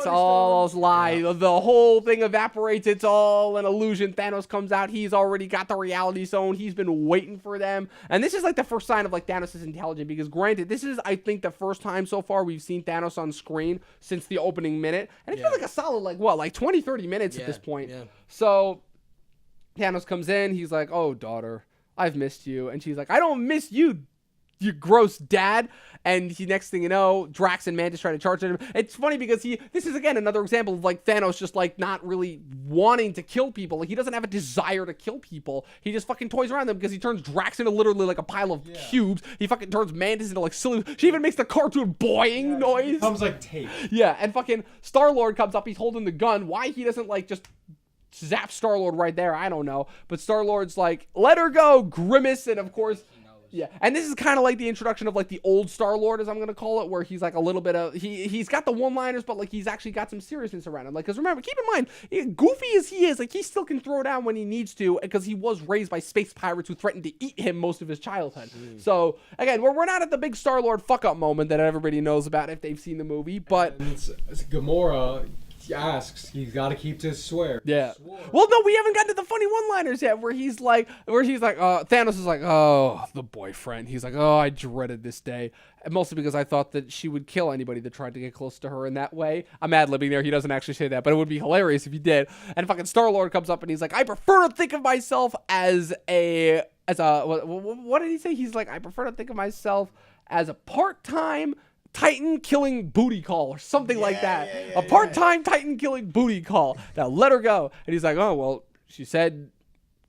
all a lie. Yeah. The whole thing evaporates. It's all an illusion. Thanos comes out. He's already got the reality zone. He's been waiting for them, and this is like the first sign of like Thanos is intelligent, because granted, this is, I think, the first time so far we've seen Thanos on screen since the opening minute, and it's been like a solid, like 20, 30 minutes at this point. Yeah. So Thanos comes in. He's like, oh, daughter, I've missed you. And she's like, I don't miss you, you gross dad. And next thing you know, Drax and Mantis try to charge at him. It's funny because this is, again, another example of like Thanos just like not really wanting to kill people. Like, he doesn't have a desire to kill people. He just fucking toys around them, because he turns Drax into literally like a pile of cubes. He fucking turns Mantis into like silly. She even makes the cartoon boing noise. Comes like tape. Yeah, and fucking Star-Lord comes up. He's holding the gun. Why he doesn't like just zap Star-Lord right there, I don't know. But Star-Lord's like, let her go, grimace, and of course, yeah. And this is kind of like the introduction of like the old Star-Lord, as I'm gonna call it, where he's like a little bit of he's got the one-liners, but like he's actually got some seriousness around him. Like, because remember, keep in mind, goofy as he is, like he still can throw down when he needs to, because he was raised by space pirates who threatened to eat him most of his childhood. So again, we're not at the big Star-Lord fuck-up moment that everybody knows about if they've seen the movie, but it's Gamora. He asks, he's got to keep to his swear. Yeah. Well, no, we haven't gotten to the funny one-liners yet, where he's like, Thanos is like, oh, the boyfriend. He's like, oh, I dreaded this day. And mostly because I thought that she would kill anybody that tried to get close to her in that way. I'm ad-libbing there. He doesn't actually say that, but it would be hilarious if he did. And fucking Star-Lord comes up and he's like, I prefer to think of myself as a, what did he say? He's like, I prefer to think of myself as a part-time Titan killing booty call or something like that. A part-time Titan killing booty call. Now let her go. And he's like, oh, well, she said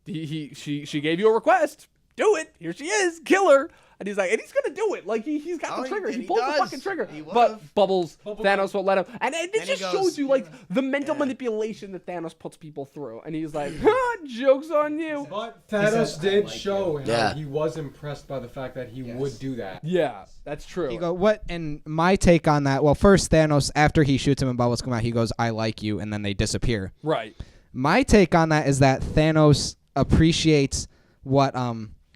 she gave you a request. Do it. Here she is. Kill her. And he's like, and he's going to do it. Like, he's got the trigger. He pulls the fucking trigger. But Thanos won't let him. And it just shows you, like, the mental manipulation that Thanos puts people through. And he's like, joke's on you. But Thanos did show how he was impressed by the fact that he would do that. Yeah, that's true. And my take on that, well, first Thanos, after he shoots him and bubbles come out, he goes, I like you, and then they disappear. Right. My take on that is that Thanos appreciates what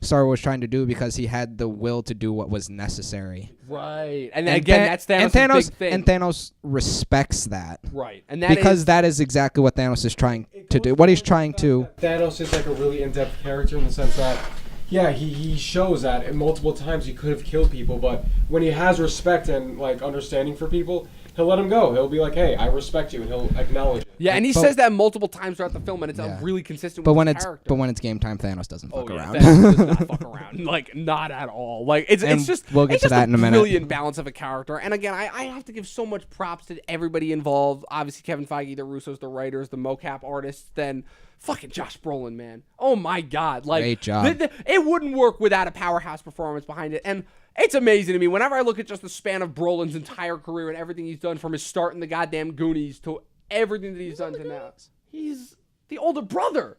Star Wars trying to do, because he had the will to do what was necessary. Right. And again, that's Thanos' big thing. And Thanos respects that. Right. And that is exactly what Thanos is trying to do. What he's trying to... Thanos is like a really in-depth character in the sense that, yeah, he shows that, and multiple times he could have killed people, but when he has respect and like understanding for people, he'll let him go. He'll be like, hey, I respect you, and he'll acknowledge it. Yeah, and he says that multiple times throughout the film, and it's really consistent with his character. But when it's game time, Thanos doesn't fuck around. Thanos does not fuck around. Like, not at all. Like, it's just... We'll get to that in a minute. Brilliant balance of a character. And again, I have to give so much props to everybody involved. Obviously, Kevin Feige, the Russos, the writers, the mocap artists, then... Fucking Josh Brolin, man. Oh, my God. Like, great job. It wouldn't work without a powerhouse performance behind it. And it's amazing to me. Whenever I look at just the span of Brolin's entire career and everything he's done, from his start in the goddamn Goonies to everything that he's done to now. He's the older brother.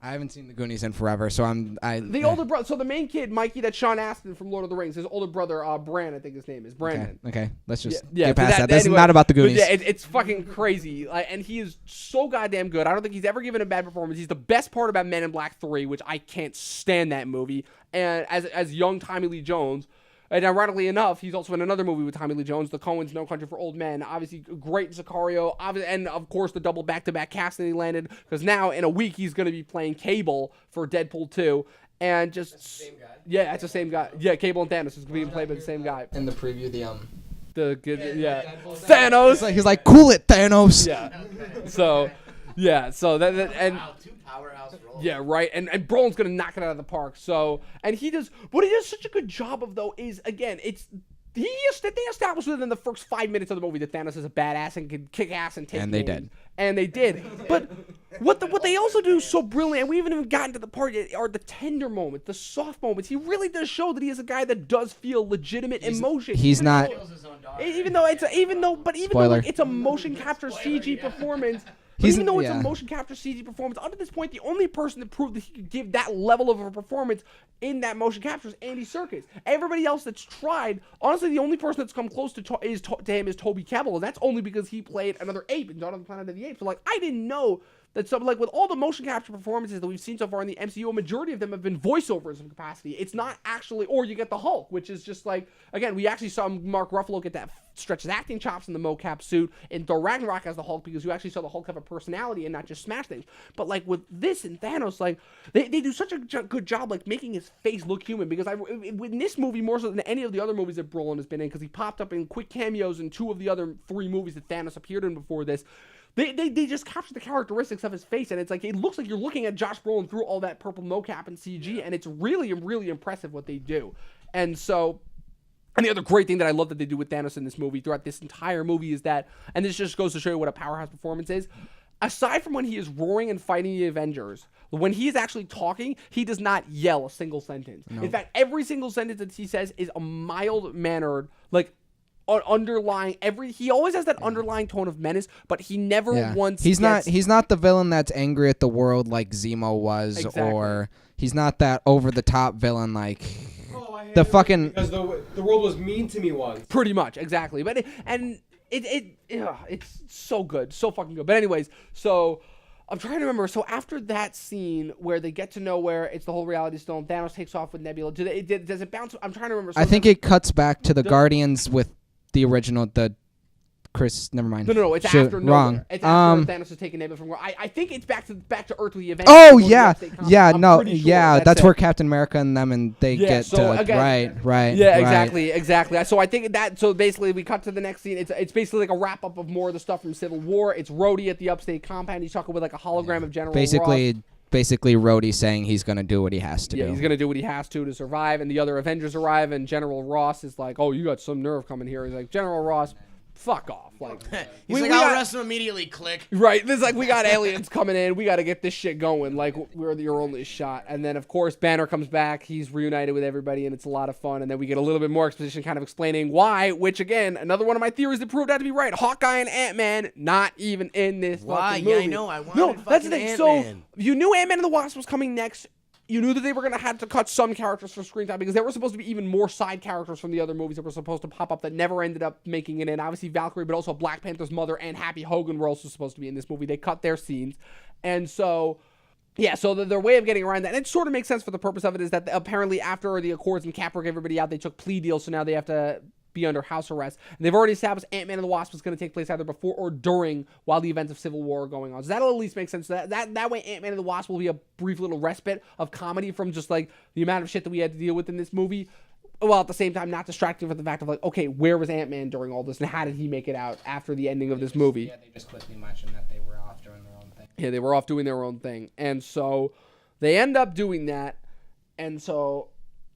I haven't seen the Goonies in forever, so the older brother. So the main kid, Mikey, that's Sean Astin from Lord of the Rings. His older brother, Bran, I think his name is Brandon. Okay. Let's just get past that. This is not about the Goonies. Yeah, it's fucking crazy, and he is so goddamn good. I don't think he's ever given a bad performance. He's the best part about Men in Black 3, which I can't stand that movie. And as young Tommy Lee Jones. And ironically enough, he's also in another movie with Tommy Lee Jones, The Coens' No Country for Old Men. Obviously, great Sicario. And, of course, the double back-to-back cast that he landed. Because now, in a week, he's going to be playing Cable for Deadpool 2. And just... That's the same guy? Yeah, that's the same guy. Yeah, Cable and Thanos is being played by the same guy. In the preview, Thanos! He's like, cool it, Thanos! Yeah. So that and... Wow, two powerhouse roles. Yeah, right. And Brolin's gonna knock it out of the park. So, and he does. What he does such a good job of, though, is, again, it's they established within the first 5 minutes of the movie that Thanos is a badass and can kick ass and take And they names. did. And they did. But what they also do so brilliant, and we haven't even gotten to the part yet, are the tender moments, the soft moments. He really does show that he is a guy that does feel legitimate emotion. He's not. Even though it's a motion capture CG performance. Even though it's a motion capture CG performance, up to this point, the only person that proved that he could give that level of a performance in that motion capture is Andy Serkis. Everybody else that's tried, honestly, the only person that's come close to him is Toby Kebbell, and that's only because he played another ape in Dawn of the Planet of the Apes. So, like, I didn't know that some, like, with all the motion capture performances that we've seen so far in the MCU, a majority of them have been voiceovers in capacity. It's not actually, or you get the Hulk, which is just like, again, we actually saw Mark Ruffalo get that stretch his acting chops in the mocap suit in Thor Ragnarok as the Hulk, because you actually saw the Hulk have a personality and not just smash things. But like with this and Thanos, like they do such a good job like making his face look human, because in this movie more so than any of the other movies that Brolin has been in, because he popped up in quick cameos in 2 of the other 3 movies that Thanos appeared in before this. They just capture the characteristics of his face, and it's like it looks like you're looking at Josh Brolin through all that purple mocap and CG, and it's really, really impressive what they do. And so, and the other great thing that I love that they do with Thanos in this movie throughout this entire movie is that, and this just goes to show you what a powerhouse performance is, aside from when he is roaring and fighting the Avengers, when he is actually talking, he does not yell a single sentence. No. In fact, every single sentence that he says is a mild-mannered, like, underlying he always has that underlying tone of menace, but he never once he's not the villain that's angry at the world like Zemo was. Exactly. Or he's not that over the top villain like the fucking because the world was mean to me once. Pretty much, exactly. But it's so good, so fucking good. But anyways, so I'm trying to remember. So after that scene where they get to nowhere, it's the whole reality stone. Thanos takes off with Nebula. Does it bounce? I'm trying to remember. So I think it cuts back to the Guardians with the original, Chris, never mind. No, it's after Nowhere. Wrong. It's after Thanos has taken Nebula from where I think it's back to Earth with the Avengers. Oh, yeah. That's where Captain America and them, and they get so to, again, right. Yeah, exactly. So I think so basically we cut to the next scene. It's basically like a wrap-up of more of the stuff from Civil War. It's Rhodey at the Upstate compound. He's talking with like a hologram of General Ross. Basically, Rhodey saying he's going to do what he has to do. Yeah, he's going to do what he has to survive, and the other Avengers arrive, and General Ross is like, oh, you got some nerve coming here. He's like, General Ross, fuck off. Like, I'll arrest him immediately, click. Right, there's like, we got aliens coming in, we got to get this shit going, like, we're your only shot. And then, of course, Banner comes back, he's reunited with everybody, and it's a lot of fun, and then we get a little bit more exposition kind of explaining why, which, again, another one of my theories that proved out to be right, Hawkeye and Ant-Man not even in this fucking movie. Yeah, I know, I wanted that's the thing. Ant-Man. So, you knew Ant-Man and the Wasp was coming next. You knew that they were going to have to cut some characters for screen time, because there were supposed to be even more side characters from the other movies that were supposed to pop up that never ended up making it in. Obviously, Valkyrie, but also Black Panther's mother and Happy Hogan were also supposed to be in this movie. They cut their scenes. And so, yeah, so their way of getting around that, and it sort of makes sense for the purpose of it, is that apparently after the Accords and Cap broke everybody out, they took plea deals, so now they have to be under house arrest. And they've already established Ant-Man and the Wasp is going to take place either before or during while the events of Civil War are going on. So that'll at least make sense. So that way Ant-Man and the Wasp will be a brief little respite of comedy from just like the amount of shit that we had to deal with in this movie, while at the same time not distracting from the fact of like, okay, where was Ant-Man during all this and how did he make it out after the ending of this movie? Yeah, they just quickly mentioned that they were off doing their own thing. Yeah, they were off doing their own thing. And so they end up doing that. And so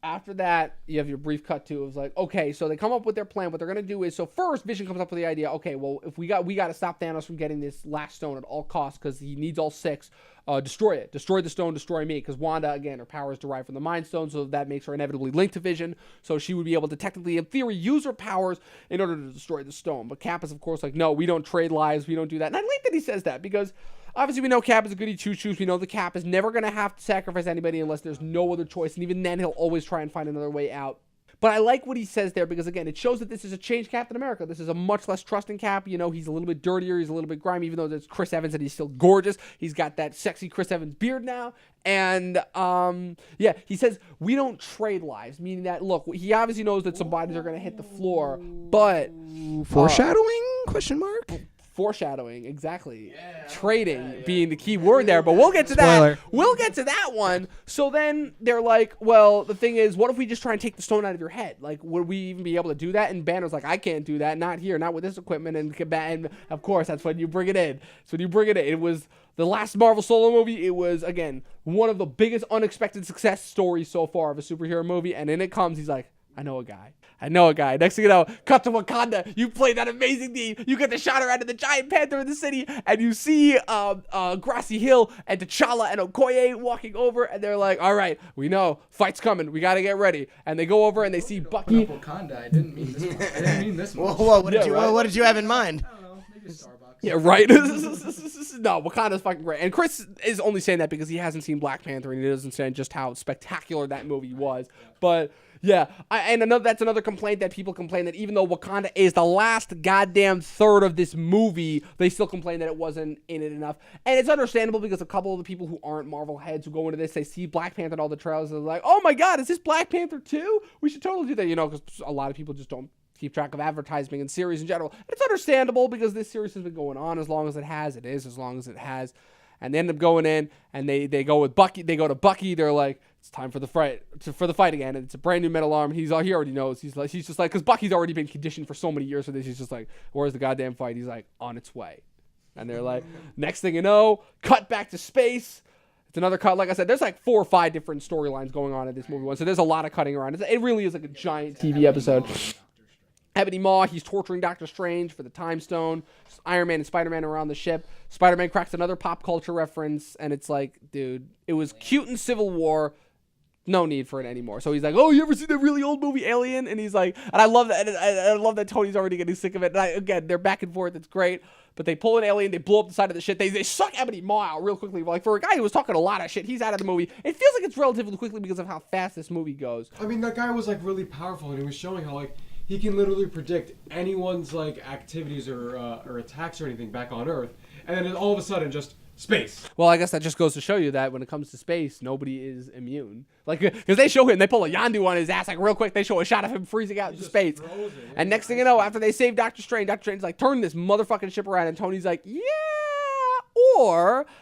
after that, you have your brief cut to it was like, okay, so they come up with their plan. What they're gonna do is, so first Vision comes up with the idea, okay, well, if we got to stop Thanos from getting this last stone at all costs because he needs all 6. Destroy it. Destroy the stone, destroy me. Because Wanda, again, her power is derived from the Mind Stone, so that makes her inevitably linked to Vision. So she would be able to technically, in theory, use her powers in order to destroy the stone. But Cap is, of course, like, no, we don't trade lives. We don't do that. And I like that he says that because obviously we know Cap is a goody two-shoes. We know the Cap is never going to have to sacrifice anybody unless there's no other choice. And even then, he'll always try and find another way out. But I like what he says there because, again, it shows that this is a changed Captain America. This is a much less trusting Cap. You know, he's a little bit dirtier. He's a little bit grimy, even though there's Chris Evans and he's still gorgeous. He's got that sexy Chris Evans beard now. And, yeah, he says, we don't trade lives, meaning that, look, he obviously knows that some bodies are going to hit the floor, but... Foreshadowing? Question mark? Foreshadowing, exactly. Trading being the key word there, but we'll get to Spoiler. that. We'll get to that one. So then they're like, well, the thing is, what if we just try and take the stone out of your head? Like, would we even be able to do that? And Banner's like, I can't do that. Not here. Not with this equipment. And of course, that's when you bring it in. So when you bring it in, it was the last Marvel solo movie. It was, again, one of the biggest unexpected success stories so far of a superhero movie. And in it comes, he's like, I know a guy. Next thing you know, cut to Wakanda. You play that amazing theme. You get the shot around of the giant panther in the city, and you see Grassy Hill and T'Challa and Okoye walking over, and they're like, "All right, we know fight's coming. We gotta get ready." And they go over and they see Bucky. Wakanda. I didn't mean this one. Whoa, what did you have in mind? I don't know. Maybe Starbucks. Yeah, right. No, Wakanda's fucking great. And Chris is only saying that because he hasn't seen Black Panther and he doesn't understand just how spectacular that movie was. But yeah, that's another complaint that people complain that even though Wakanda is the last goddamn third of this movie, they still complain that it wasn't in it enough. And it's understandable because a couple of the people who aren't Marvel heads who go into this, they see Black Panther and all the trailers, and they're like, "Oh my God, is this Black Panther 2? We should totally do that," because a lot of people just don't keep track of advertising and series in general. It's understandable because this series has been going on as long as it has. It is as long as it has. And they end up going in and they go with Bucky. They go to Bucky. They're like, it's time for the fight again. And it's a brand new metal arm. He already knows. He's just like, because Bucky's already been conditioned for so many years for this. He's just like, where's the goddamn fight? He's like, on its way. And they're like, next thing you know, cut back to space. It's another cut. Like I said, there's like 4 or 5 different storylines going on in this movie. So there's a lot of cutting around. It really is like a giant TV episode. Ebony Maw, he's torturing Doctor Strange for the Time Stone. Iron Man and Spider-Man are on the ship. Spider-Man cracks another pop culture reference, and it's like, dude, it was cute in Civil War. No need for it anymore. So he's like, "Oh, you ever seen that really old movie Alien?" And he's like, and I love that. And I love that Tony's already getting sick of it. And again, they're back and forth. It's great. But they pull an alien, they blow up the side of the shit. They suck Ebony Maw out real quickly. Like, for a guy who was talking a lot of shit, he's out of the movie. It feels like it's relatively quickly because of how fast this movie goes. I mean, that guy was like really powerful, and he was showing how like he can literally predict anyone's like activities or attacks or anything back on Earth, and then all of a sudden just space. Well, I guess that just goes to show you that when it comes to space, nobody is immune. Like, because they show him, they pull a Yondu on his ass, like real quick. They show a shot of him freezing out in space. And next thing you know, after they save Doctor Strange's like, turn this motherfucking ship around, and Tony's like, yeah.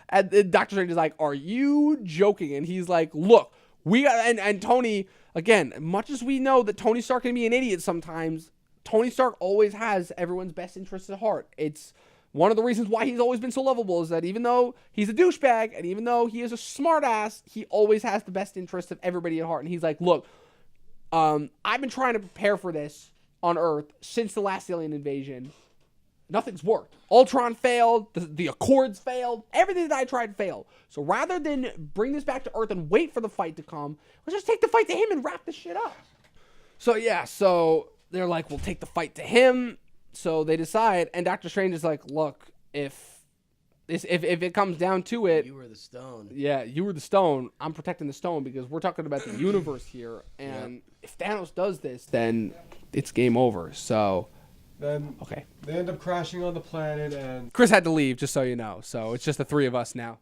And Doctor Strange is like, are you joking? And he's like, look, we got, and Tony, again, much as we know that Tony Stark can be an idiot sometimes, Tony Stark always has everyone's best interests at heart. It's one of the reasons why he's always been so lovable is that even though he's a douchebag and even though he is a smartass, he always has the best interests of everybody at heart. And he's like, look, I've been trying to prepare for this on Earth since the last alien invasion. Nothing's worked. Ultron failed. The Accords failed. Everything that I tried failed. So rather than bring this back to Earth and wait for the fight to come, let's just take the fight to him and wrap this shit up. So yeah, so they're like, we'll take the fight to him. So they decide, and Doctor Strange is like, look, if it comes down to it, you were the stone. Yeah, you were the stone. I'm protecting the stone because we're talking about the universe here. And if Thanos does this, then it's game over. So then okay, they end up crashing on the planet, and Chris had to leave, just so you know. So it's just the 3 of us now.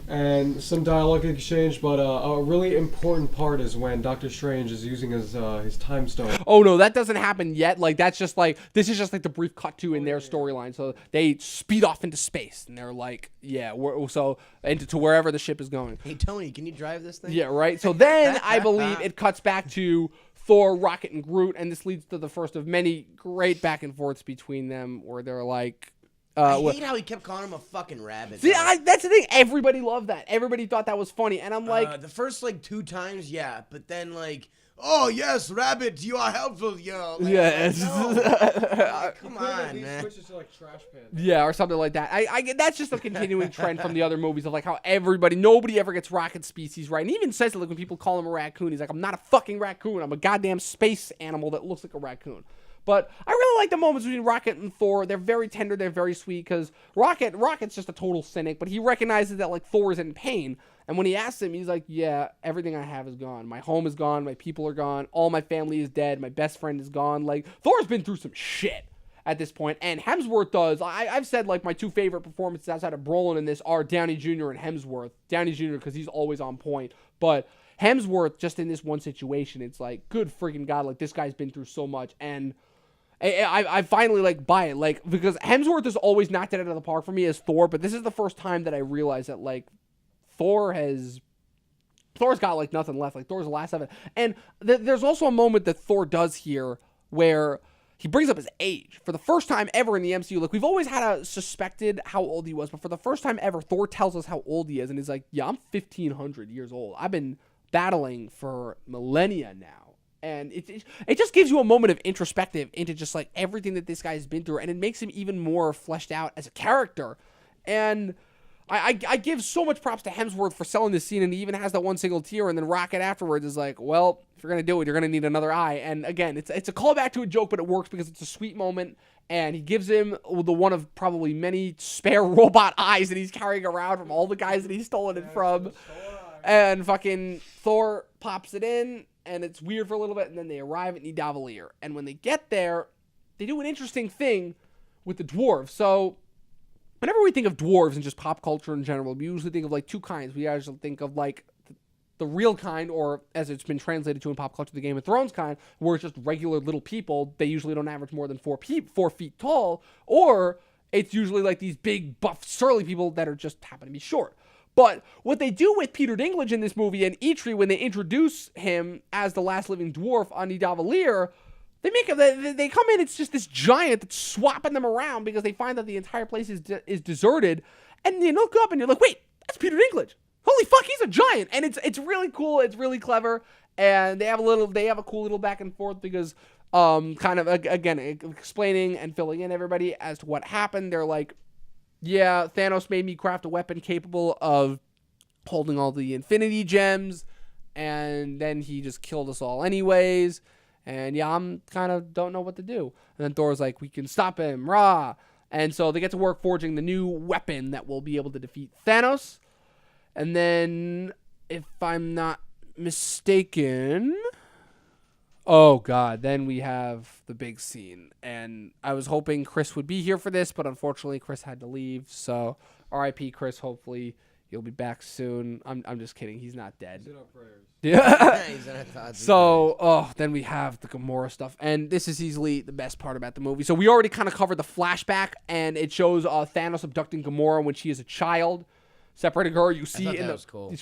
And some dialogue exchange, but a really important part is when Doctor Strange is using his time stone. Oh no, that doesn't happen yet. Like that's just like this is just like the brief cut to in their storyline. So they speed off into space, and they're like, yeah, to wherever the ship is going. Hey Tony, can you drive this thing? Yeah, right. So then I believe it cuts back to Thor, Rocket, and Groot, and this leads to the first of many great back and forths between them, where they're like. I hate how he kept calling him a fucking rabbit. See, that's the thing. Everybody loved that. Everybody thought that was funny. And I'm like... the first, 2 times, yeah. But then, oh, yes, rabbit, you are helpful, yo. Yeah. No. Come on, man. Switches to, trash pan. Yeah, or something like that. I get that's just a continuing trend from the other movies of, how nobody ever gets Rocket species right. And he even says it, when people call him a raccoon. He's like, I'm not a fucking raccoon. I'm a goddamn space animal that looks like a raccoon. But I really like the moments between Rocket and Thor. They're very tender. They're very sweet because Rocket's just a total cynic, but he recognizes that Thor is in pain. And when he asks him, he's like, yeah, everything I have is gone. My home is gone. My people are gone. All my family is dead. My best friend is gone. Thor's been through some shit at this point. And Hemsworth does. I've said my 2 favorite performances outside of Brolin in this are Downey Jr. and Hemsworth. Downey Jr. because he's always on point. But Hemsworth, just in this one situation, it's good freaking God. This guy's been through so much. And I finally buy it because Hemsworth has always knocked it out of the park for me as Thor, but this is the first time that I realized that Thor's got nothing left. Thor's the last of it. And there's also a moment that Thor does here where he brings up his age for the first time ever in the MCU. We've always had suspected how old he was, but for the first time ever, Thor tells us how old he is, and he's like, yeah, I'm 1,500 years old. I've been battling for millennia now. And it just gives you a moment of introspective into just like everything that this guy's been through, and it makes him even more fleshed out as a character. And I give so much props to Hemsworth for selling this scene, and he even has that one single tear, and then Rocket afterwards is like, well, if you're going to do it, you're going to need another eye. And again, it's a callback to a joke, but it works because it's a sweet moment, and he gives him the one of probably many spare robot eyes that he's carrying around from all the guys that he's stolen it from. And fucking Thor pops it in, and it's weird for a little bit, and then they arrive at Nidavellir. And when they get there, they do an interesting thing with the dwarves. So whenever we think of dwarves and just pop culture in general, we usually think of like two kinds. We usually think of like the real kind, or as it's been translated to in pop culture, the Game of Thrones kind, where it's just regular little people. They usually don't average more than 4 feet tall, or it's usually like these big, buff, surly people that are just happen to be short. But what they do with Peter Dinklage in this movie and Eitri, when they introduce him as the last living dwarf on Nidavellir, they come in, it's just this giant that's swapping them around because they find that the entire place is deserted. And you look up and you're like, wait, that's Peter Dinklage. Holy fuck, he's a giant. And it's really cool. It's really clever. And they have a cool little back and forth because kind of, again, explaining and filling in everybody as to what happened. They're like, yeah, Thanos made me craft a weapon capable of holding all the Infinity Gems, and then he just killed us all anyways. And yeah, I'm kind of don't know what to do. And then Thor's like, we can stop him, rah. And so they get to work forging the new weapon that will be able to defeat Thanos. And then, if I'm not mistaken, oh god, then we have the big scene. And I was hoping Chris would be here for this, but unfortunately Chris had to leave. So RIP Chris, hopefully you'll be back soon. I'm just kidding, he's not dead. Yeah. So, then we have the Gamora stuff, and this is easily the best part about the movie. So we already kind of covered the flashback, and it shows Thanos abducting Gamora when she is a child, separating her. You see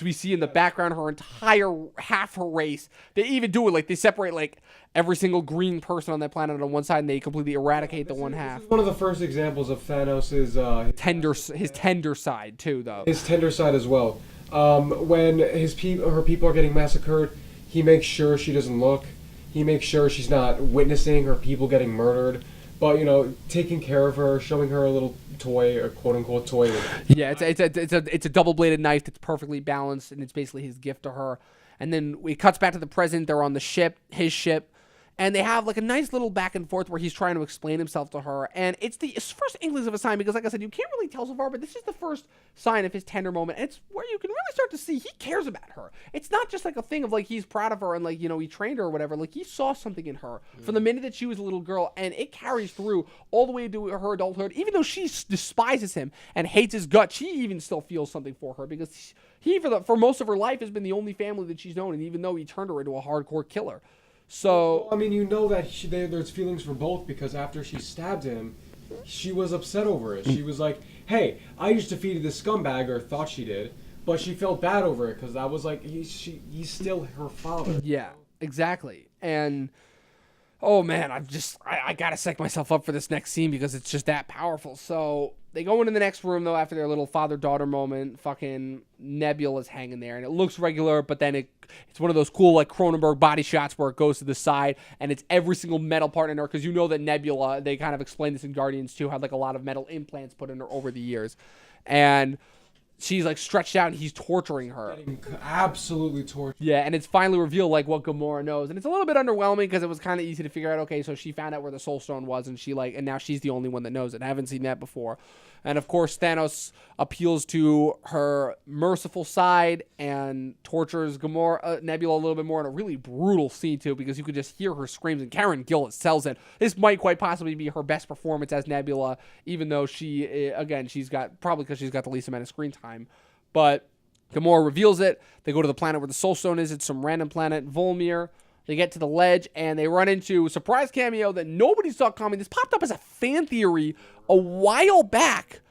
we see in the background her entire half her race. They even do it like they separate like every single green person on that planet on one side, and they completely eradicate the one half. This is one of the first examples of Thanos's his tender side too, though. His tender side as well. When her people are getting massacred, he makes sure she doesn't look. He makes sure she's not witnessing her people getting murdered. But taking care of her, showing her a little toy, a quote unquote toy. Yeah, it's a double-bladed knife that's perfectly balanced, and it's basically his gift to her. And then it cuts back to the present. They're on the ship, his ship, and they have like a nice little back and forth where he's trying to explain himself to her. And it's the first inklings of a sign because, like I said, you can't really tell so far, but this is the first sign of his tender moment. And it's where you can really start to see he cares about her. It's not just like a thing of like he's proud of her and like, he trained her or whatever. Like he saw something in her from the minute that she was a little girl, and it carries through all the way to her adulthood. Even though she despises him and hates his guts, she even still feels something for her because he for most of her life has been the only family that she's known, and even though he turned her into a hardcore killer. So I mean, that there's feelings for both because after she stabbed him, she was upset over it. She was like, "Hey, I just defeated this scumbag," or thought she did, but she felt bad over it because that was like he's still her father. Yeah, exactly. And oh man, I gotta psych myself up for this next scene because it's just that powerful. So they go into the next room though after their little father-daughter moment. Fucking Nebula's hanging there, and it looks regular, but then it's one of those cool like Cronenberg body shots where it goes to the side, and it's every single metal part in her because that Nebula. They kind of explain this in Guardians too, had like a lot of metal implants put in her over the years, and she's like stretched out and he's torturing her. Getting absolutely tortured. Yeah, and it's finally revealed like what Gamora knows. And it's a little bit underwhelming because it was kind of easy to figure out, okay, so she found out where the Soul Stone was and and now she's the only one that knows it. I haven't seen that before. And of course, Thanos appeals to her merciful side and tortures Nebula a little bit more in a really brutal scene too, because you could just hear her screams, and Karen Gillan sells it. This might quite possibly be her best performance as Nebula, even though she's got the least amount of screen time. But Gamora reveals it. They go to the planet where the Soul Stone is. It's some random planet, Volmir. They get to the ledge, and they run into a surprise cameo that nobody saw coming. This popped up as a fan theory a while back,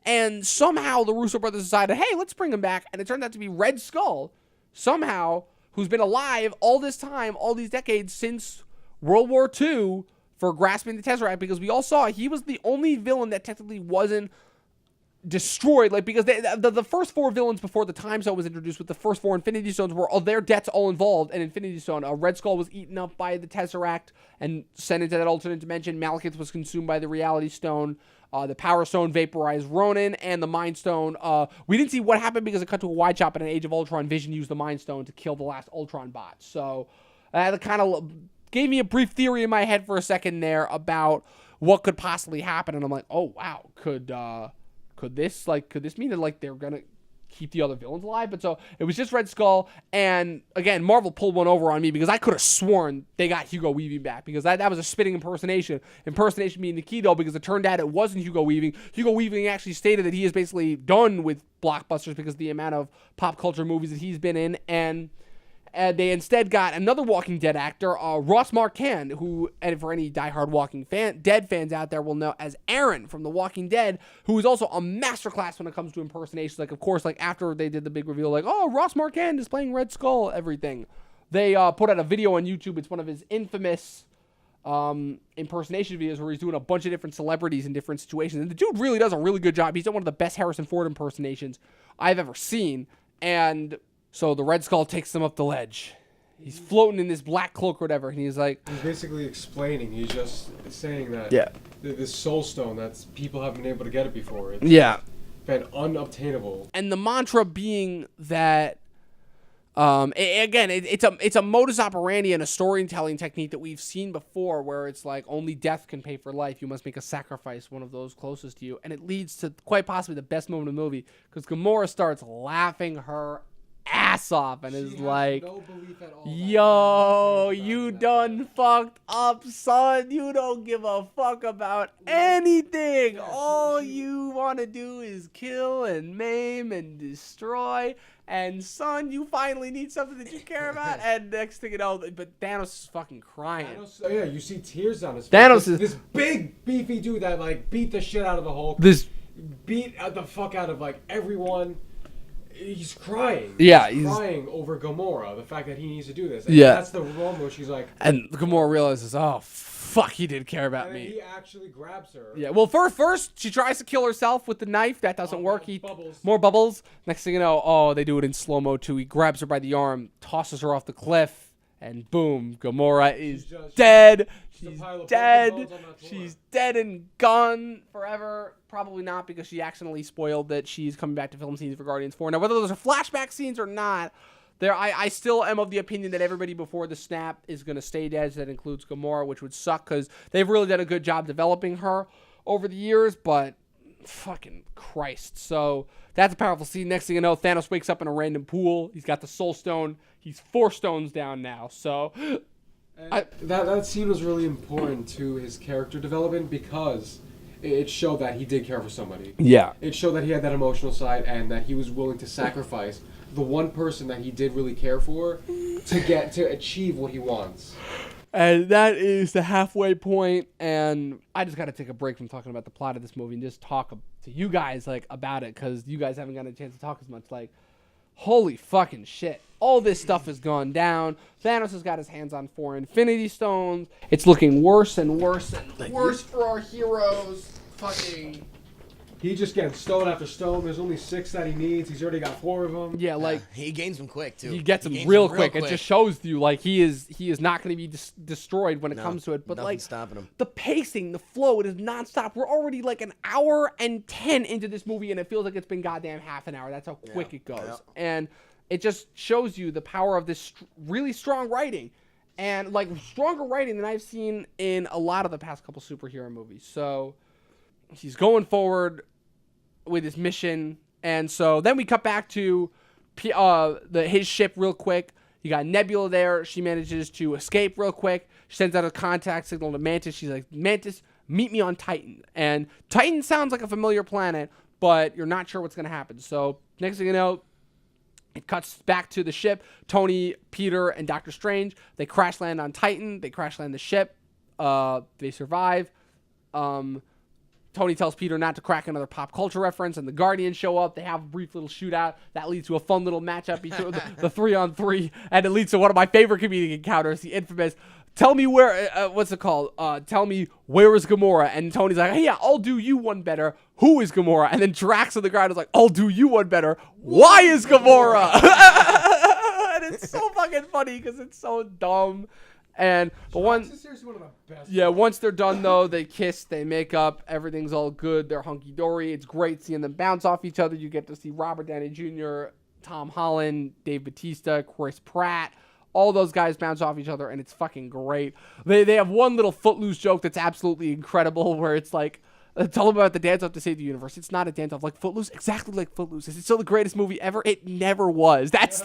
and somehow the Russo brothers decided, hey, let's bring him back, and it turned out to be Red Skull, somehow, who's been alive all this time, all these decades since World War II for grasping the Tesseract, because we all saw he was the only villain that technically wasn't destroyed, like, because the first 4 villains before the Time Stone was introduced with the first 4 Infinity Stones were all their deaths all involved. And Infinity Stone, Red Skull was eaten up by the Tesseract and sent into that alternate dimension. Malekith was consumed by the Reality Stone. The Power Stone vaporized Ronan, and the Mind Stone. We didn't see what happened because it cut to a wide shot, but in Age of Ultron, Vision used the Mind Stone to kill the last Ultron bot. So that kind of gave me a brief theory in my head for a second there about what could possibly happen, and I'm like, oh wow, could this mean that like they're gonna keep the other villains alive? But so it was just Red Skull, and again, Marvel pulled one over on me because I could have sworn they got Hugo Weaving back, because that was a spitting impersonation being the key, though, because it turned out it wasn't Hugo Weaving. Hugo Weaving actually stated that he is basically done with blockbusters because of the amount of pop culture movies that he's been in, and they instead got another Walking Dead actor, Ross Marquand, who, and for any diehard Walking Dead fans out there, will know as Aaron from The Walking Dead, who is also a masterclass when it comes to impersonations. Like, of course, like after they did the big reveal, like, oh, Ross Marquand is playing Red Skull, everything. They put out a video on YouTube. It's one of his infamous impersonation videos where he's doing a bunch of different celebrities in different situations. And the dude really does a really good job. He's done one of the best Harrison Ford impersonations I've ever seen. And so the Red Skull takes him up the ledge. He's floating in this black cloak or whatever, and he's like... He's basically explaining. He's just saying that this soul stone, that's people haven't been able to get it before. It's been unobtainable. And the mantra being that... it's a modus operandi and a storytelling technique that we've seen before, where it's like only death can pay for life. You must make a sacrifice, one of those closest to you. And it leads to quite possibly the best moment of the movie, because Gamora starts laughing her ass off and is like, no belief at all yo, you done fucked up, son. You don't give a fuck about anything. All you want to do is kill and maim and destroy. And son, you finally need something that you care about. And next thing you know, but Thanos is fucking crying. You see tears on his face. Thanos is this big beefy dude that like beat the shit out of the Hulk. Beat the fuck out of like everyone. He's crying. Yeah, he's crying over Gamora, the fact that he needs to do this. And that's the moment where she's like... And Gamora realizes, oh, fuck, he did care about me. He actually grabs her. Yeah, well, first she tries to kill herself with the knife. That doesn't work. More bubbles. Next thing you know, they do it in slow-mo, too. He grabs her by the arm, tosses her off the cliff, and boom, Gamora is dead. She's dead. She's dead and gone forever. Probably not, because she accidentally spoiled that she's coming back to film scenes for Guardians 4. Now, whether those are flashback scenes or not, I still am of the opinion that everybody before the snap is going to stay dead. So that includes Gamora, which would suck, because they've really done a good job developing her over the years, but fucking Christ. So that's a powerful scene. Next thing you know, Thanos wakes up in a random pool. He's got the Soul Stone. He's 4 stones down now. So... that scene was really important to his character development, because it showed that he did care for somebody. Yeah. It showed that he had that emotional side and that he was willing to sacrifice the one person that he did really care for to achieve what he wants. And that is the halfway point, and I just got to take a break from talking about the plot of this movie and just talk to you guys like about it, because you guys haven't gotten a chance to talk as much. Like, holy fucking shit. All this stuff has gone down. Thanos has got his hands on 4 Infinity Stones. It's looking worse and worse and worse for our heroes. Fucking... He just gets stone after stone. There's only 6 that he needs. He's already got 4 of them. Yeah, like... he gains them quick, too. He gets them real quick. It just shows you, like, he is not going to be destroyed when it comes to it. But, like, stopping him. The pacing, the flow, it is nonstop. We're already, like, an hour and 10 into this movie, and it feels like it's been goddamn half an hour. That's how quick it goes. Yeah. And it just shows you the power of this really strong writing. And, like, stronger writing than I've seen in a lot of the past couple superhero movies. So, he's going forward with his mission, and so then we cut back to his ship real quick. You got Nebula there. She manages to escape real quick. She sends out a contact signal to Mantis. She's like, Mantis, meet me on Titan. And Titan sounds like a familiar planet, but you're not sure what's going to happen. So next thing you know, it cuts back to the ship. Tony, Peter, and Doctor Strange, they crash land on Titan. They crash land the ship. They survive. Tony tells Peter not to crack another pop culture reference, and the Guardians show up. They have a brief little shootout. That leads to a fun little matchup between the 3-on-3, and it leads to one of my favorite comedic encounters, the infamous tell me where, what's it called? Tell me, where is Gamora? And Tony's like, hey, yeah, I'll do you one better. Who is Gamora? And then Drax on the ground is like, I'll do you one better. Why is Gamora? And it's so fucking funny because it's so dumb. But once they're done though, they kiss, they make up, everything's all good, they're hunky dory. It's great seeing them bounce off each other. You get to see Robert Downey Jr., Tom Holland, Dave Bautista, Chris Pratt, all those guys bounce off each other, and it's fucking great. They have one little Footloose joke that's absolutely incredible, where it's like, tell them about the dance-off to save the universe. It's not a dance-off like Footloose, exactly like Footloose. Is it still the greatest movie ever? It never was. That's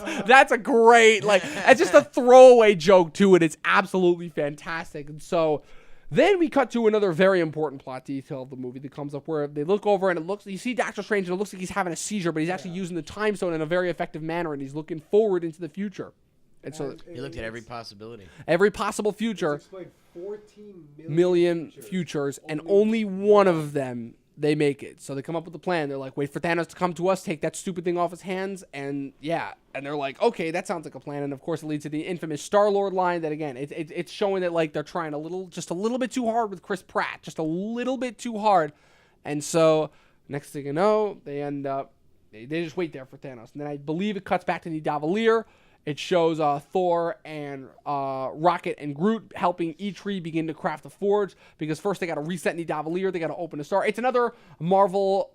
a great, like, it's just a throwaway joke to it. It's absolutely fantastic. And so then we cut to another very important plot detail of the movie that comes up, where they look over and you see Doctor Strange and it looks like he's having a seizure, but he's actually using the time stone in a very effective manner, and he's looking forward into the future. And so he looked at every possibility. Every possible future. 14 million futures, and only one of them they make it. So they come up with a plan. They're like, wait for Thanos to come to us, take that stupid thing off his hands, and and they're like, okay, that sounds like a plan. And of course, it leads to the infamous Star-Lord line. That again, it's showing that like they're trying just a little bit too hard with Chris Pratt, just a little bit too hard. And so next thing you know, they end up they just wait there for Thanos, and then I believe it cuts back to Nidavellir. It shows Thor and Rocket and Groot helping Eitri begin to craft the forge, because first they got to reset Nidavellir, they got to open a star. It's another Marvel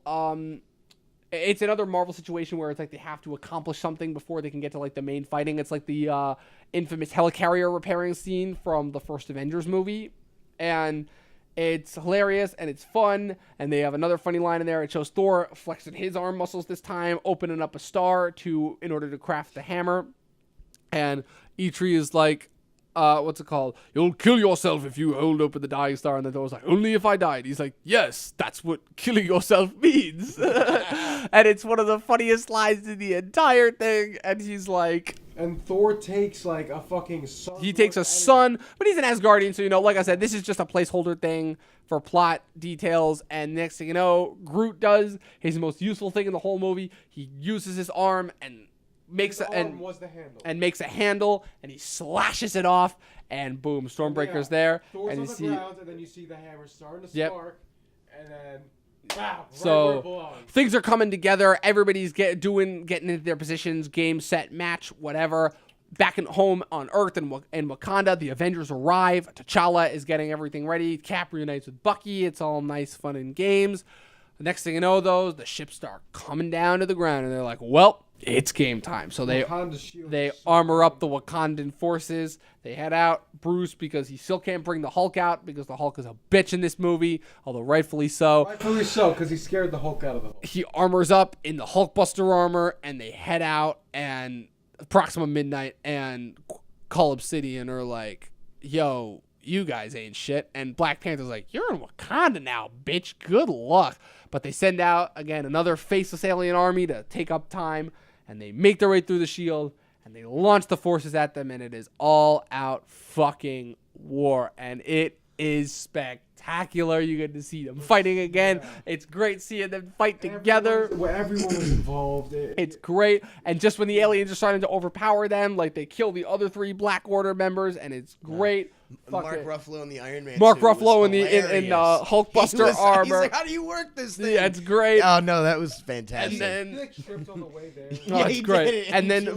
situation where it's like they have to accomplish something before they can get to like the main fighting. It's like the infamous helicarrier repairing scene from the first Avengers movie, and it's hilarious and it's fun. And they have another funny line in there. It shows Thor flexing his arm muscles this time, opening up a star in order to craft the hammer. And Eitri is like, what's it called? You'll kill yourself if you hold open the dying star. And then Thor's like, only if I died. He's like, yes, that's what killing yourself means. And it's one of the funniest lines in the entire thing. And he's like... And Thor takes like a fucking sun. He takes a sun, but he's an Asgardian. So, like I said, this is just a placeholder thing for plot details. And next thing you know, Groot does his most useful thing in the whole movie. He uses his arm and... makes a handle, and he slashes it off, and boom, Stormbreaker's there. Thor's and on the ground, and then you see the hammer starting to spark, and then wow, so where it belongs. Things are coming together. Everybody's getting into their positions. Game, set, match, whatever. Back at home on Earth in Wakanda, the Avengers arrive. T'Challa is getting everything ready. Cap reunites with Bucky. It's all nice, fun, and games. The next thing you know, though, the ships start coming down to the ground, and they're like, well, it's game time. So they armor up the Wakandan forces. They head out. Bruce, because he still can't bring the Hulk out, because the Hulk is a bitch in this movie, although rightfully so. Rightfully so, because he scared the Hulk out of the Hulk. He armors up in the Hulkbuster armor, and they head out, and Proxima Midnight and Cull Obsidian are like, yo, you guys ain't shit. And Black Panther's like, you're in Wakanda now, bitch. Good luck. But they send out, again, another faceless alien army to take up time, and they make their way through the shield, and they launch the forces at them, and it is all out fucking war. And it is spectacular. You get to see them fighting again. Yeah. It's great seeing them fight together. Everyone was involved. It's great. And just when the aliens are starting to overpower them, like they kill the other 3 Black Order members, and it's great. Mark Ruffalo in the Iron Man. Mark Ruffalo in Hulkbuster armor. He's like, how do you work this thing? Yeah, it's great. Oh no, that was fantastic. And then he like tripped on the way there. Oh, it's great. And then,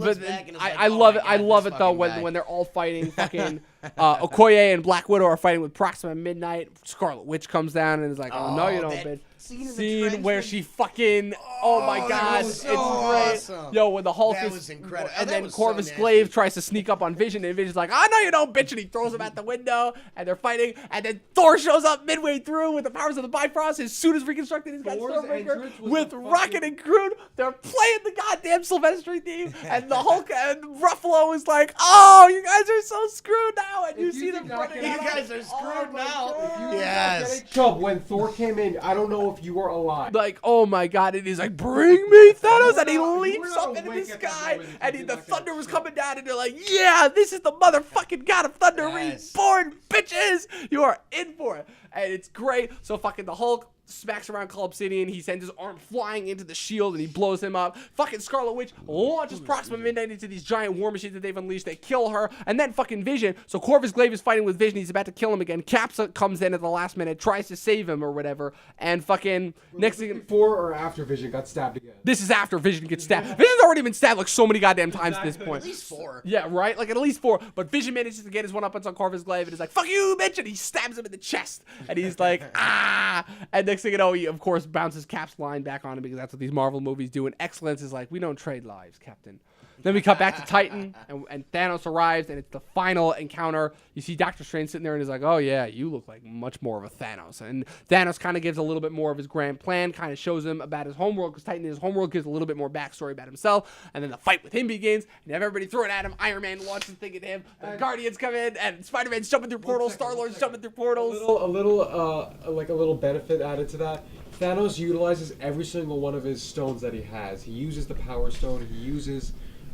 I love it. I love it though when they're all fighting. Fucking Okoye and Black Widow are fighting with Proxima Midnight. Scarlet Witch comes down and is like, oh no, you don't, bitch. Scene where she fucking oh my god, it's great. Awesome. Yo, when the Hulk was incredible. And then Corvus Glaive tries to sneak up on Vision, and Vision's like, oh no, you don't, bitch, and he throws him at the window, and they're fighting, and then Thor shows up midway through with the powers of the Bifrost. His suit is reconstructed. He's got Stormbreaker with Rocket and Groot. They're playing the goddamn Sylvester theme, and the Hulk and Ruffalo is like, oh, you guys are so screwed now, and you see them running. You guys are screwed now. Yes. Chubb, when Thor came in, I don't know if you were alive. Like, oh my god, and he's like, bring me Thanos, and he leaps up into the sky, and the thunder was coming down, and they're like, yeah, this is the motherfucking God of Thunder reborn, bitches! You are in for it. And it's great. So fucking the Hulk smacks around Cull Obsidian. He sends his arm flying into the shield and he blows him up. Fucking Scarlet Witch launches Proxima Midnight into these giant war machines that they've unleashed. They kill her. And then fucking Vision. So Corvus Glaive is fighting with Vision. He's about to kill him again. Capsa comes in at the last minute, tries to save him or whatever. And fucking next thing. Before or after Vision got stabbed again? This is after Vision gets stabbed. Vision's already been stabbed like so many goddamn times at this point. At least 4. Yeah, right? Like at least 4. But Vision manages to get his one up on Corvus Glaive and is like, fuck you, bitch! And he stabs him in the chest. And he's like, ah! And next thing you know, he of course bounces Cap's line back on him because that's what these Marvel movies do. And Excellence is like, we don't trade lives, Captain. Then we cut back to Titan, and Thanos arrives, and it's the final encounter. You see Doctor Strange sitting there, and he's like, oh, yeah, you look like much more of a Thanos. And Thanos kind of gives a little bit more of his grand plan, kind of shows him about his homeworld, because Titan in his homeworld gives a little bit more backstory about himself. And then the fight with him begins, and you have everybody throwing at him. Iron Man launches the thing at him. The Guardians come in, and Spider-Man's jumping through portals. Star-Lord's jumping through portals. A little benefit added to that. Thanos utilizes every single one of his stones that he has. He uses the Power Stone. He uses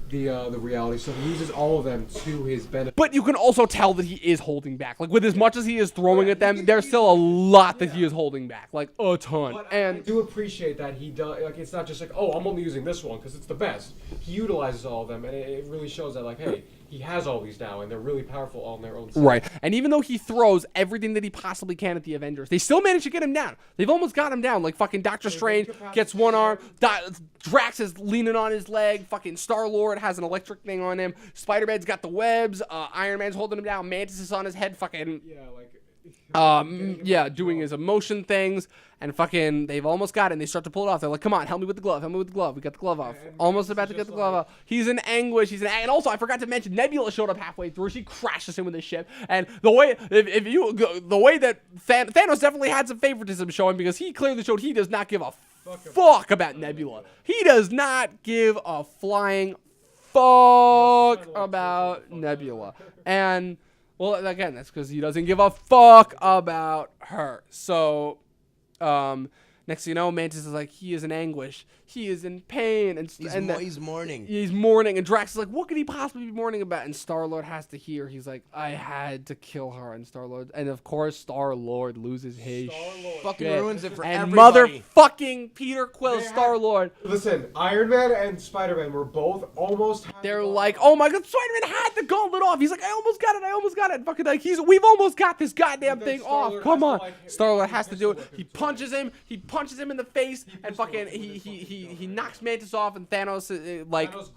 the Reality Stone. He uses all of them to his benefit. But you can also tell that he is holding back. Like, with as much as he is throwing at them, there's still a lot that he is holding back. Like, a ton. But and I do appreciate that he does. Like, it's not just like, oh, I'm only using this one because it's the best. He utilizes all of them, and it really shows that, like, hey, he has all these now, and they're really powerful on their own side. Right. And even though he throws everything that he possibly can at the Avengers, they still manage to get him down. They've almost got him down. Like, fucking Doctor Strange gets one arm. Drax is leaning on his leg. Fucking Star-Lord has an electric thing on him. Spider-Man's got the webs. Iron Man's holding him down. Mantis is on his head. Fucking... Yeah, doing his emotion things, and fucking, they've almost got it, and they start to pull it off. They're like, come on, help me with the glove, we got the glove off. Almost about to get the glove off. He's in anguish, and also, I forgot to mention, Nebula showed up halfway through. She crashes him with his ship, and the way that Thanos definitely had some favoritism showing, because he clearly showed he does not give a fuck about Nebula. He does not give a flying fuck about Nebula. And... well, again, that's because he doesn't give a fuck about her. So, next thing you know, Mantis is like, he is in anguish. He is in pain. And He's mourning. He's mourning. And Drax is like, what could he possibly be mourning about? And Star-Lord has to hear. He's like, I had to kill her. And Star-Lord, and of course, Star-Lord loses his Fucking shit. ruins it for and everybody. motherfucking Peter Quill, Star-Lord. Listen, Iron Man and Spider-Man were both almost... They're like, oh my god, Spider-Man had the gauntlet off. He's like, I almost got it. Fucking like, we've almost got this goddamn thing off. Come on. Star-Lord has to do it. He punches him in the face, and fucking, he knocks Mantis off, and Thanos, Thanos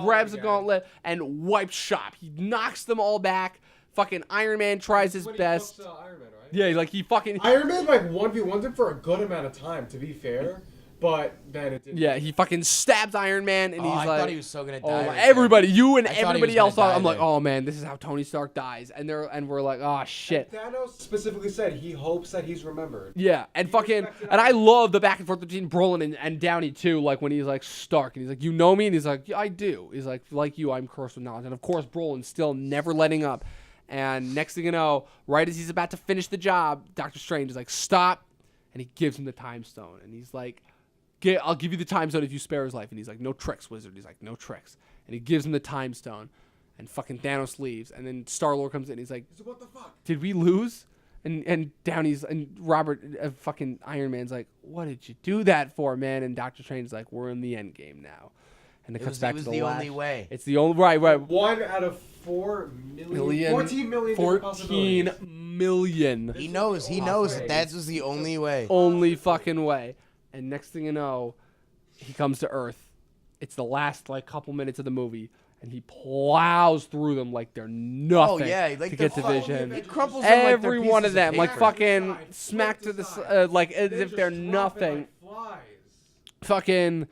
grabs the gauntlet and wipes shop. He knocks them all back. Fucking Iron Man tries his best. Iron Man, right? Yeah, like, he fucking... Iron Man, like, 1v1'd him for a good amount of time, to be fair. But then it didn't. Yeah, he fucking stabs Iron Man, and he's like... I thought he was so gonna die. Oh, right everybody, you and I thought he was everybody gonna else thought, die I'm like, there. oh man, this is how Tony Stark dies. And we're like, oh shit. And Thanos specifically said he hopes that he's remembered. Yeah, and fucking, and I love the back and forth between Brolin and Downey too, like when he's like, Stark, and he's like, you know me? And he's like, yeah, I do. He's like you, I'm cursed with knowledge. And of course, Brolin's still never letting up. And next thing you know, right as he's about to finish the job, Doctor Strange is like, stop, and he gives him the time stone. And he's like, I'll give you the time stone if you spare his life. And he's like, no tricks, wizard. He's like, no tricks. And he gives him the time stone. And fucking Thanos leaves. And then Star-Lord comes in. And he's like, What the fuck? did we lose? And Downey's, and Robert, fucking Iron Man's like, what did you do that for, man? And Doctor Strange's like, we're in the end game now. And it cuts back to the last. It was the only way. It's the only, right. 1 out of 4 million. 14 million. 14 million. He knows that was the only way. Only fucking way. And next thing you know, he comes to Earth. It's the last like couple minutes of the movie, and he plows through them like they're nothing. Oh yeah, like to get to Vision. He crumples them like Every they're one of pieces them, like paper. fucking smacked to the like as if they're nothing. Fucking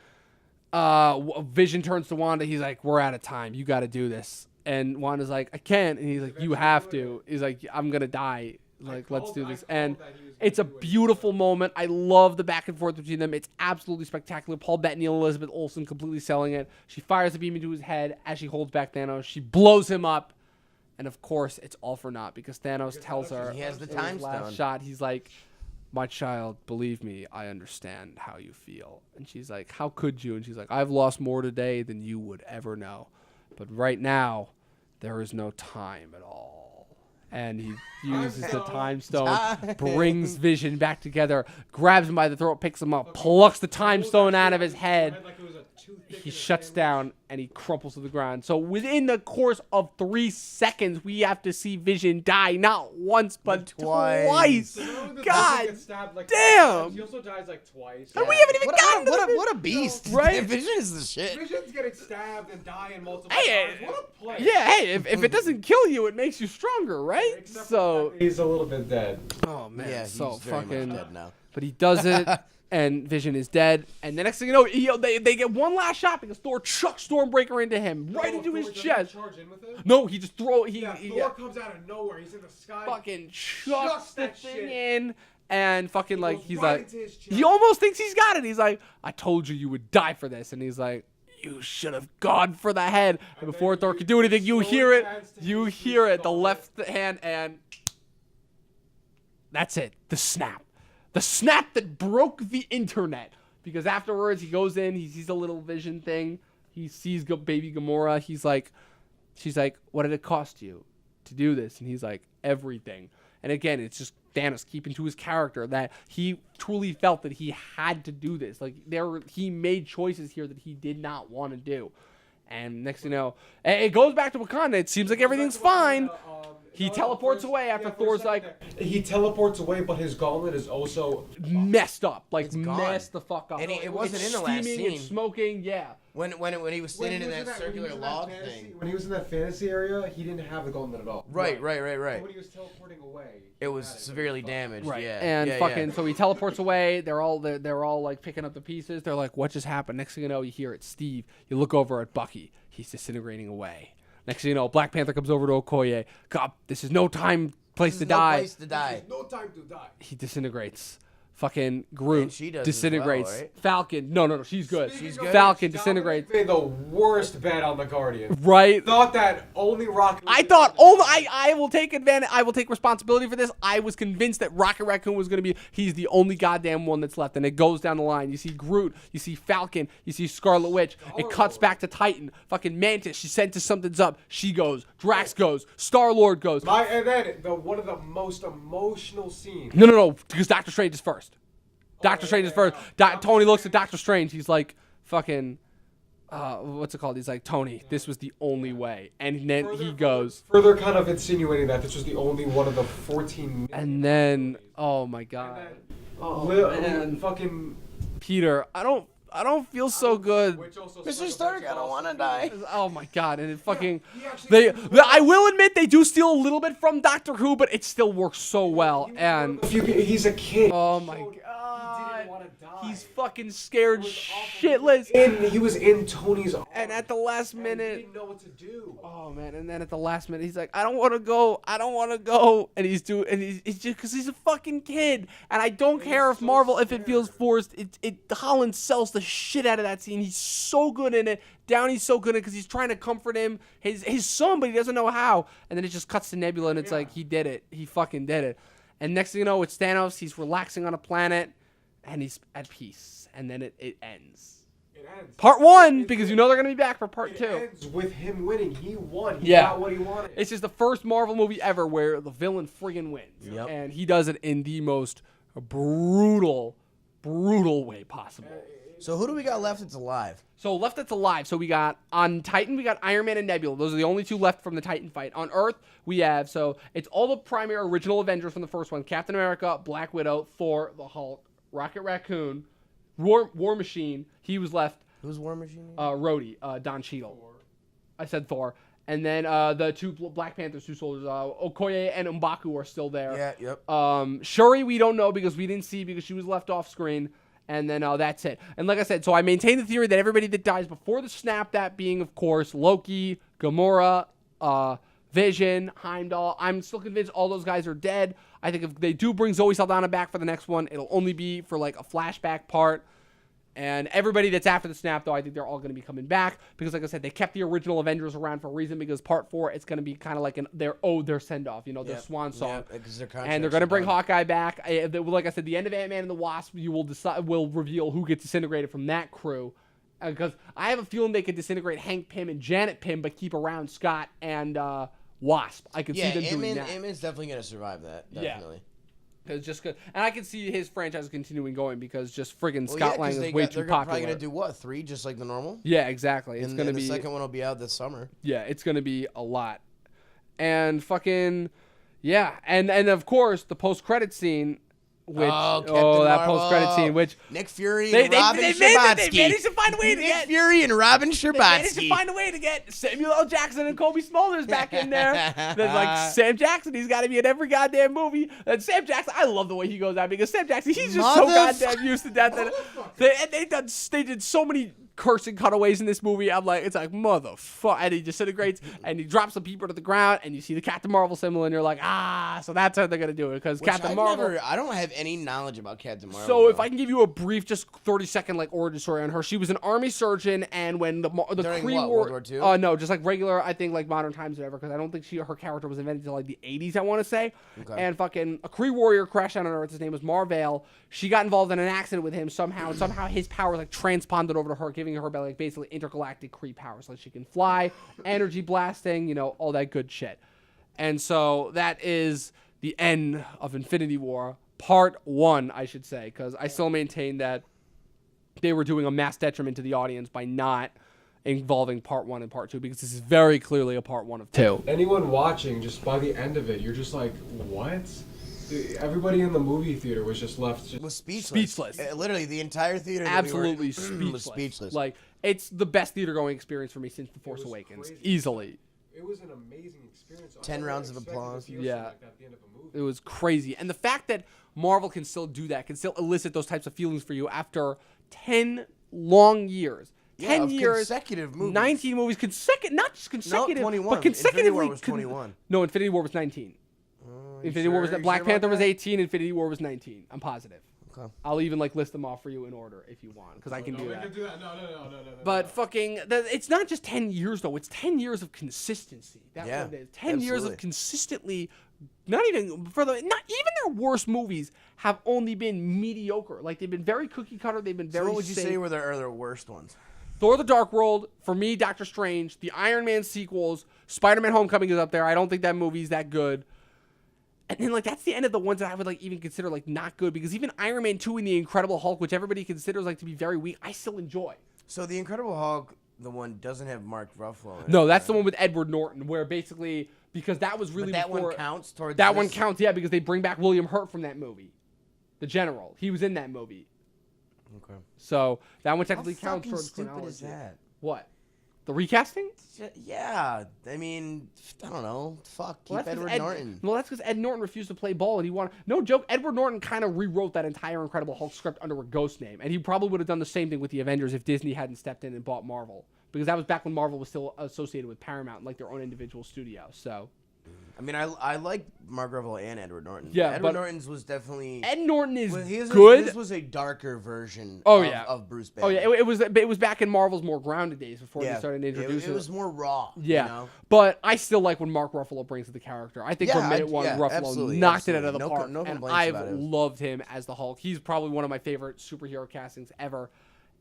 Vision turns to Wanda. He's like, "We're out of time. You got to do this." And Wanda's like, "I can't." And he's like, "You have to." He's like, "I'm gonna die. Like, let's do this." And it's a beautiful moment. I love the back and forth between them. It's absolutely spectacular. Paul Bettany and Elizabeth Olsen completely selling it. She fires a beam into his head as she holds back Thanos. She blows him up. And of course, it's all for naught because Thanos tells her he has the in his time last stone. shot. He's like, my child, believe me, I understand how you feel. And she's like, how could you? And she's like, I've lost more today than you would ever know. But right now, there is no time at all. And he uses the time stone, brings Vision back together, grabs him by the throat, picks him up, plucks the time stone out of his head. He shuts down and he crumples to the ground. So within the course of 3 seconds, we have to see Vision die not once but twice. God damn! He also dies like twice. And we haven't even gotten what a beast! Right? Vision is the shit. Vision's getting stabbed and dying multiple Hey, times. What a play! Yeah, hey, if it doesn't kill you, it makes you stronger, right? Except So, he's a little bit dead. oh man, Yeah, he's so very fucking. much dead now. But he does it, and Vision is dead. And the next thing you know, they get one last shot because Thor chucks Stormbreaker into him, right into his chest. Charge in with it? No, he just Thor comes out of nowhere. He's in the sky. fucking chucks the that thing shit. in, and fucking like goes he's right like, into his chest. he almost thinks he's got it. He's like, I told you would die for this, and he's like, you should have gone for the head. And before Thor could do anything, you hear it, the left hand, and that's it. The snap that broke the internet. Because afterwards he goes in, he sees a little Vision thing, he sees baby Gamora. She's like, what did it cost you to do this? And he's like, everything. And again, it's just Thanos keeping to his character that he truly felt that he had to do this. Like he made choices here that he did not want to do. And next thing you know, it goes back to Wakanda. It seems like everything's fine. He teleports away after Thor's like... He teleports away, but his gauntlet is also... messed up. Like, It's gone. messed the fuck up. And it wasn't It's in the last steaming, scene. It's smoking, yeah. When he was sitting in that circular log thing. When he was in that fantasy area, he didn't have the gauntlet at all. Right. But when he was teleporting away... It was severely damaged. Right. Yeah. And yeah, fucking, yeah. so he teleports away. They're all like picking up the pieces. They're like, what just happened? Next thing you know, you hear it, Steve. You look over at Bucky. He's disintegrating away. Next thing you know, Black Panther comes over to Okoye. God, this is no place to die. Place to die. No time to die. He disintegrates. Fucking Groot And she does disintegrates. as well, right? Falcon. No, she's good. She's good. Falcon disintegrates. Made the worst bet on the Guardian. Right. Thought that only Rocket. I thought I will take advantage. I will take responsibility for this. I was convinced that Rocket Raccoon was going to be. He's the only goddamn one that's left, and it goes down the line. You see Groot, you see Falcon, you see Scarlet Witch. It cuts back to Titan. Fucking Mantis. She senses something's up. She goes. Drax goes. Star-Lord goes. And then one of the most emotional scenes. No, because Doctor Strange is first. Doctor Strange is first. Tony looks at Doctor Strange. He's like, fucking, what's it called? He's like, Tony, this was the only way. And then he goes. Further kind of insinuating that this was the only one of the 14. And then, oh my God. Man. Fucking. Peter, I don't feel so good. Mr. Stark, I don't want to die. Oh my God. And it fucking, I will admit they do steal a little bit from Doctor Who, but it still works so well. And He's a kid. oh my God. He didn't want to die. He's fucking scared shitless. He was in Tony's arms. And at the last and minute, he didn't know what to do. oh man! And then at the last minute, he's like, "I don't want to go. I don't want to go." And he's just because he's a fucking kid. And I don't care if Marvel, if it feels forced. Holland sells the shit out of that scene. He's so good in it. Downey's so good in it because he's trying to comfort him, his son, but he doesn't know how. And then it just cuts to Nebula, and it's like he did it. He fucking did it. And next thing you know, it's Thanos. He's relaxing on a planet, and he's at peace. And then it ends. It ends. Part 1, because you know they're gonna be back for part 2. It ends with him winning. He won. He Yeah. got what he wanted. It's just the first Marvel movie ever where the villain friggin' wins. Yep. And he does it in the most brutal way possible. So who do we got left that's alive? So left that's alive. So we got, on Titan, we got Iron Man and Nebula. Those are the only two left from the Titan fight. On Earth, we have, so it's all the primary original Avengers from the first one. Captain America, Black Widow, Thor, the Hulk, Rocket Raccoon, War Machine. He was left. Who's War Machine? Rhodey, Don Cheadle. I said Thor. And then the two Black Panthers, two soldiers, Okoye and M'Baku are still there. Yeah, yep. Shuri, we don't know because we didn't see because she was left off screen. And then that's it. And like I said, so I maintain the theory that everybody that dies before the snap, that being, of course, Loki, Gamora, Vision, Heimdall. I'm still convinced all those guys are dead. I think if they do bring Zoe Saldana back for the next one, it'll only be for like a flashback part. And everybody that's after the snap, though, I think they're all going to be coming back. Because, like I said, they kept the original Avengers around for a reason. Because part 4, it's going to be kind of like their send-off, their swan song. And they're going to bring Hawkeye back. Like I said, the end of Ant-Man and the Wasp, will reveal who gets disintegrated from that crew. Because I have a feeling they could disintegrate Hank Pym and Janet Pym, but keep around Scott and Wasp. I could see them Ant-Man, doing that. Ant-Man's definitely gonna survive that. Definitely. Cause just good, and I can see his franchise continuing going because just friggin' Scott Lang is way too they're popular. probably gonna do what 3, just like the normal. Yeah, exactly. It's gonna and be the second one will be out this summer. Yeah, it's gonna be a lot, and fucking yeah, and of course the post-credit scene. Which Captain that Marvel. post-credit scene, which Nick Fury and Robin Scherbatsky. They managed to find a way to Nick get Fury and Robin They managed to Scherbatsky. find a way to get Samuel L. Jackson and Kobe Smulders back in there. There's like Sam Jackson, he's got to be in every goddamn movie. And Sam Jackson, I love the way he goes out because Sam Jackson, he's just so goddamn used to death. They did so many cursing cutaways in this movie. I'm like, it's like motherfucker, and he disintegrates and he drops some people to the ground, and you see the Captain Marvel symbol, and you're like, so that's how they're gonna do it because Captain Marvel. I don't have any knowledge about Captain Marvel. So if I can give you a brief, just 30-second like origin story on her, she was an army surgeon, and when the During Kree what, War, World War II? no, just like regular, I think like modern times or whatever, because I don't think her character was invented until like the 80s, I want to say. Okay. And fucking a Kree warrior crashed down on Earth. His name was Marvel. She got involved in an accident with him somehow, and somehow his powers like transponded over to her, giving her like basically intergalactic Kree powers, like she can fly, energy blasting, all that good shit. And so that is the end of Infinity War. Part 1, I should say, because I still maintain that they were doing a mass detriment to the audience by not involving Part 1 and Part 2, because this is very clearly a Part 1 of 2. Anyone watching, just by the end of it, you're just like, what? Everybody in the movie theater was just left. was speechless. Literally, the entire theater. Absolutely was speechless. Like, it's the best theater-going experience for me since The Force Awakens. Crazy. Easily. It was an amazing experience. 10 rounds of applause. Yeah. Like that at the end of a movie. It was crazy. And the fact that Marvel can still do that, can still elicit those types of feelings for you after 10 long years. 10 of years. consecutive movies. 19 movies. Not just consecutive. No, 21. But consecutively. Infinity War was 21. No, Infinity War was 19. Infinity War was Black Panther was 18. Infinity War was 19. I'm positive. Okay. I'll even list them off for you in order if you want, because I can do that. No. But fucking, it's not just 10 years though. It's 10 years of consistency. That's what it is. 10 years of absolutely. consistently, not even their worst movies have only been mediocre. Like they've been very cookie cutter. They've been very. So what would you safe. say were their worst ones? Thor: The Dark World, for me, Doctor Strange, the Iron Man sequels, Spider-Man: Homecoming is up there. I don't think that movie's that good. And then, that's the end of the ones that I would, even consider, not good. Because even Iron Man 2 and The Incredible Hulk, which everybody considers, to be very weak, I still enjoy. So The Incredible Hulk, the one, doesn't have Mark Ruffalo in it. No, that's the one with Edward Norton, where basically, because that was really But that before... one counts towards That one this? counts, yeah, because they bring back William Hurt from that movie. The General. He was in that movie. Okay. So, that one How technically counts fucking towards stupid chronology. is that? What? The recasting? Yeah. I mean, I don't know. Fuck. Keep Edward Norton. Well, that's because Ed Norton refused to play ball, and he wanted... No joke, Edward Norton kind of rewrote that entire Incredible Hulk script under a ghost name, and he probably would have done the same thing with the Avengers if Disney hadn't stepped in and bought Marvel, because that was back when Marvel was still associated with Paramount, their own individual studio, so... I mean, I like Mark Ruffalo and Edward Norton. Yeah, Edward Norton's was definitely... Ed Norton is good. This was a darker version of Bruce Banner. Oh, yeah, it was back in Marvel's more grounded days before they started introducing it was more raw. Yeah, You know? but I still like when Mark Ruffalo brings to the character. I think from minute one, Ruffalo knocked it out of the park, no and complaints I've about it. loved him as the Hulk. He's probably one of my favorite superhero castings ever.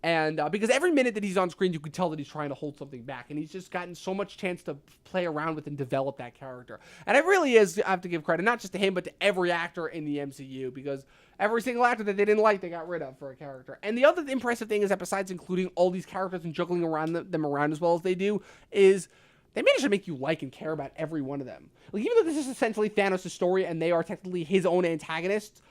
And because every minute that he's on screen, you can tell that he's trying to hold something back. And he's just gotten so much chance to play around with and develop that character. And it really is, I have to give credit, not just to him, but to every actor in the MCU. Because every single actor that they didn't like, they got rid of for a character. And the other impressive thing is that besides including all these characters and juggling around them around as well as they do, is they managed to make you like and care about every one of them. Even though this is essentially Thanos' story and they are technically his own antagonists,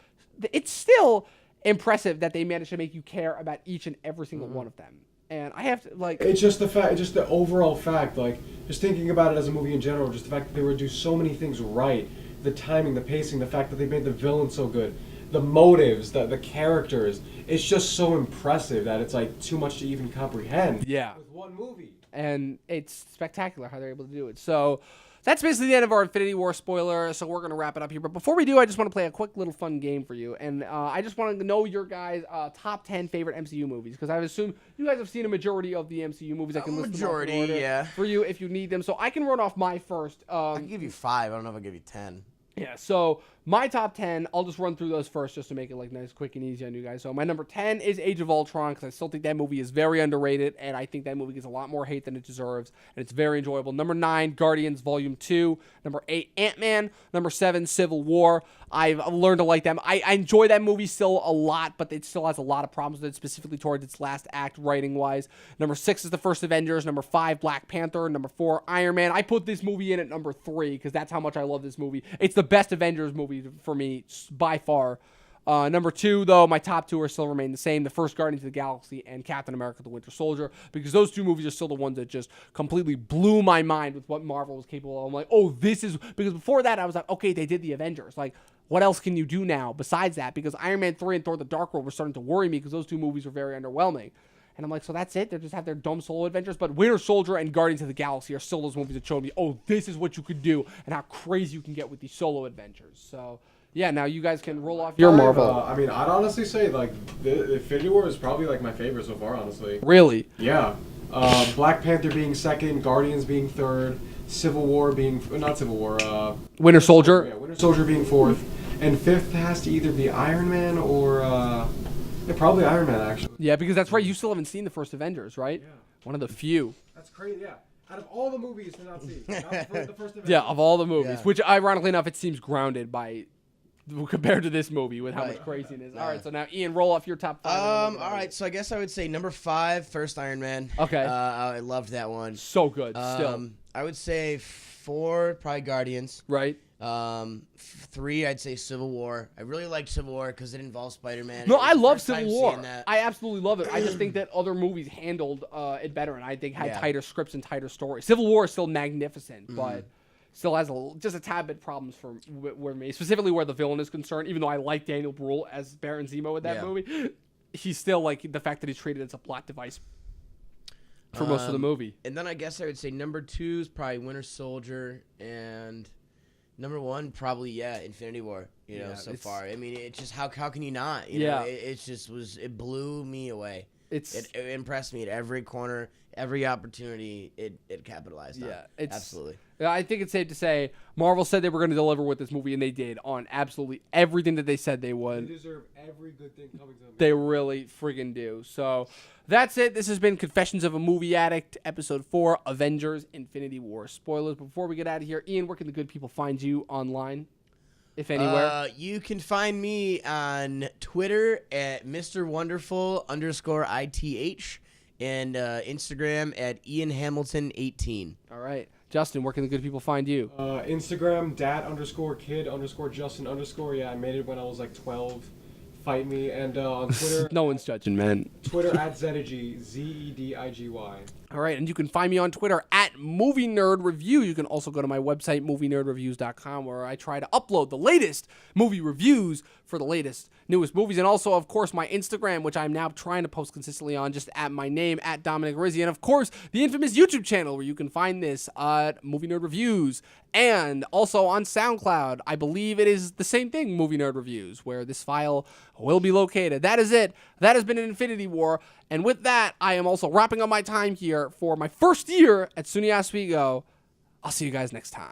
it's still... impressive that they managed to make you care about each and every single one of them. And I have to, It's just the fact, just the overall fact, just thinking about it as a movie in general, just the fact that they would do so many things right. The timing, the pacing, the fact that they made the villain so good, the motives, the characters. It's just so impressive that it's, too much to even comprehend. Yeah. With one movie. And it's spectacular how they're able to do it. So... that's basically the end of our Infinity War spoiler, so we're going to wrap it up here. But before we do, I just want to play a quick little fun game for you. And I just want to know your guys' top 10 favorite MCU movies, because I assume you guys have seen a majority of the MCU movies. I can list them off in order yeah. for you if you need them. So I can run off my first. I can give you 5. I don't know if I'll give you 10. Yeah, so My top 10, I'll just run through those first just to make it like nice, quick, and easy on you guys. So my number 10 is Age of Ultron because I still think that movie is very underrated, and I think that movie gets a lot more hate than it deserves, and it's very enjoyable. Number 9, Guardians Volume 2. Number 8, Ant-Man. Number 7, Civil War. I've learned to like them. I enjoy that movie still a lot, but it still has a lot of problems with it, specifically towards its last act, writing-wise. Number 6 is the first Avengers. Number 5, Black Panther. Number 4, Iron Man. I put this movie in at number 3 because that's how much I love this movie. It's the best Avengers movie for me by far. Number 2, though, my top 2 are still remain the same. The first Guardians of the Galaxy and Captain America the Winter Soldier, because those 2 movies are still the ones that just completely blew my mind with what Marvel was capable of. I'm like, oh, this is... Because before that, I was like, okay, they did the Avengers. Like, what else can you do now besides that? Because Iron Man 3 and Thor the Dark World were starting to worry me because those 2 movies were very underwhelming. And I'm like, so that's it? They just have their dumb solo adventures? But Winter Soldier and Guardians of the Galaxy are still those movies that showed me, oh, this is what you could do and how crazy you can get with these solo adventures. So... yeah, now you guys can roll off your Marvel. I mean, I'd honestly say, like, the Infinity War is probably, like, my favorite so far, honestly. Really? Yeah. Black Panther being second, Guardians being third, Civil War being... not Civil War, Winter Soldier? Yeah, Winter Soldier being fourth. And fifth has to either be Iron Man or... yeah, probably Iron Man, actually. Yeah, because that's right. You still haven't seen the first Avengers, right? Yeah. One of the few. That's crazy, yeah. Out of all the movies to not see. Not the first Avengers. Yeah, of all the movies. Yeah. Which, ironically enough, it seems grounded by... compared to this movie with how Right. much craziness. Yeah. All right, so now Ian, roll off your top 5. All right, so I guess I would say number 5, first Iron Man. Okay. I loved that one. So good, still. I would say 4, probably Guardians. Right? 3, I'd say Civil War. I really liked Civil War because it involves Spider-Man. No, It was I the love first time Civil War. seeing that. I absolutely love it. I just think that other movies handled it better, and I think had Yeah. tighter scripts and tighter stories. Civil War is still magnificent, but still has just a tad bit problems for me, specifically where the villain is concerned. Even though I like Daniel Bruhl as Baron Zemo in that Yeah. movie, he's still like the fact that he's treated as a plot device for most of the movie. And then I guess I would say number 2 is probably Winter Soldier, and number 1 probably Infinity War. You know, Yeah, so it's- far. I mean, it just how can you not? You Yeah. know, it just was. It blew me away. It's It impressed me at every corner, every opportunity. It capitalized on. yeah, it's Absolutely. I think it's safe to say Marvel said they were going to deliver with this movie, and they did on absolutely everything that they said they They would. deserve every good thing coming to them. They really friggin' do. So that's it. This has been Confessions of a Movie Addict, Episode 4, Avengers Infinity War. Spoilers. But before we get out of here, Ian, where can the good people find you online, if anywhere? You can find me on Twitter at Mr. Wonderful _ITH and Instagram at Ian Hamilton 18. All right. Justin, where can the good people find you? Instagram, dat_kid_Justin_. Yeah, I made it when I was like 12. Fight me. And on Twitter, No one's judging, man. Twitter at Zedigy, Zedigy. All right, and you can find me on Twitter at Movie Nerd Review. You can also go to my website, movienerdreviews.com, where I try to upload the latest movie reviews for the latest, newest movies. And also, of course, my Instagram, which I'm now trying to post consistently on, just at my name, at Dominic Rizzi. And, of course, the infamous YouTube channel, where you can find this at Movie Nerd Reviews. And also on SoundCloud, I believe it is the same thing, Movie Nerd Reviews, where this file will be located. That is it. That has been an Infinity War. And with that, I am also wrapping up my time here for my first year at SUNY Oswego. I'll see you guys next time.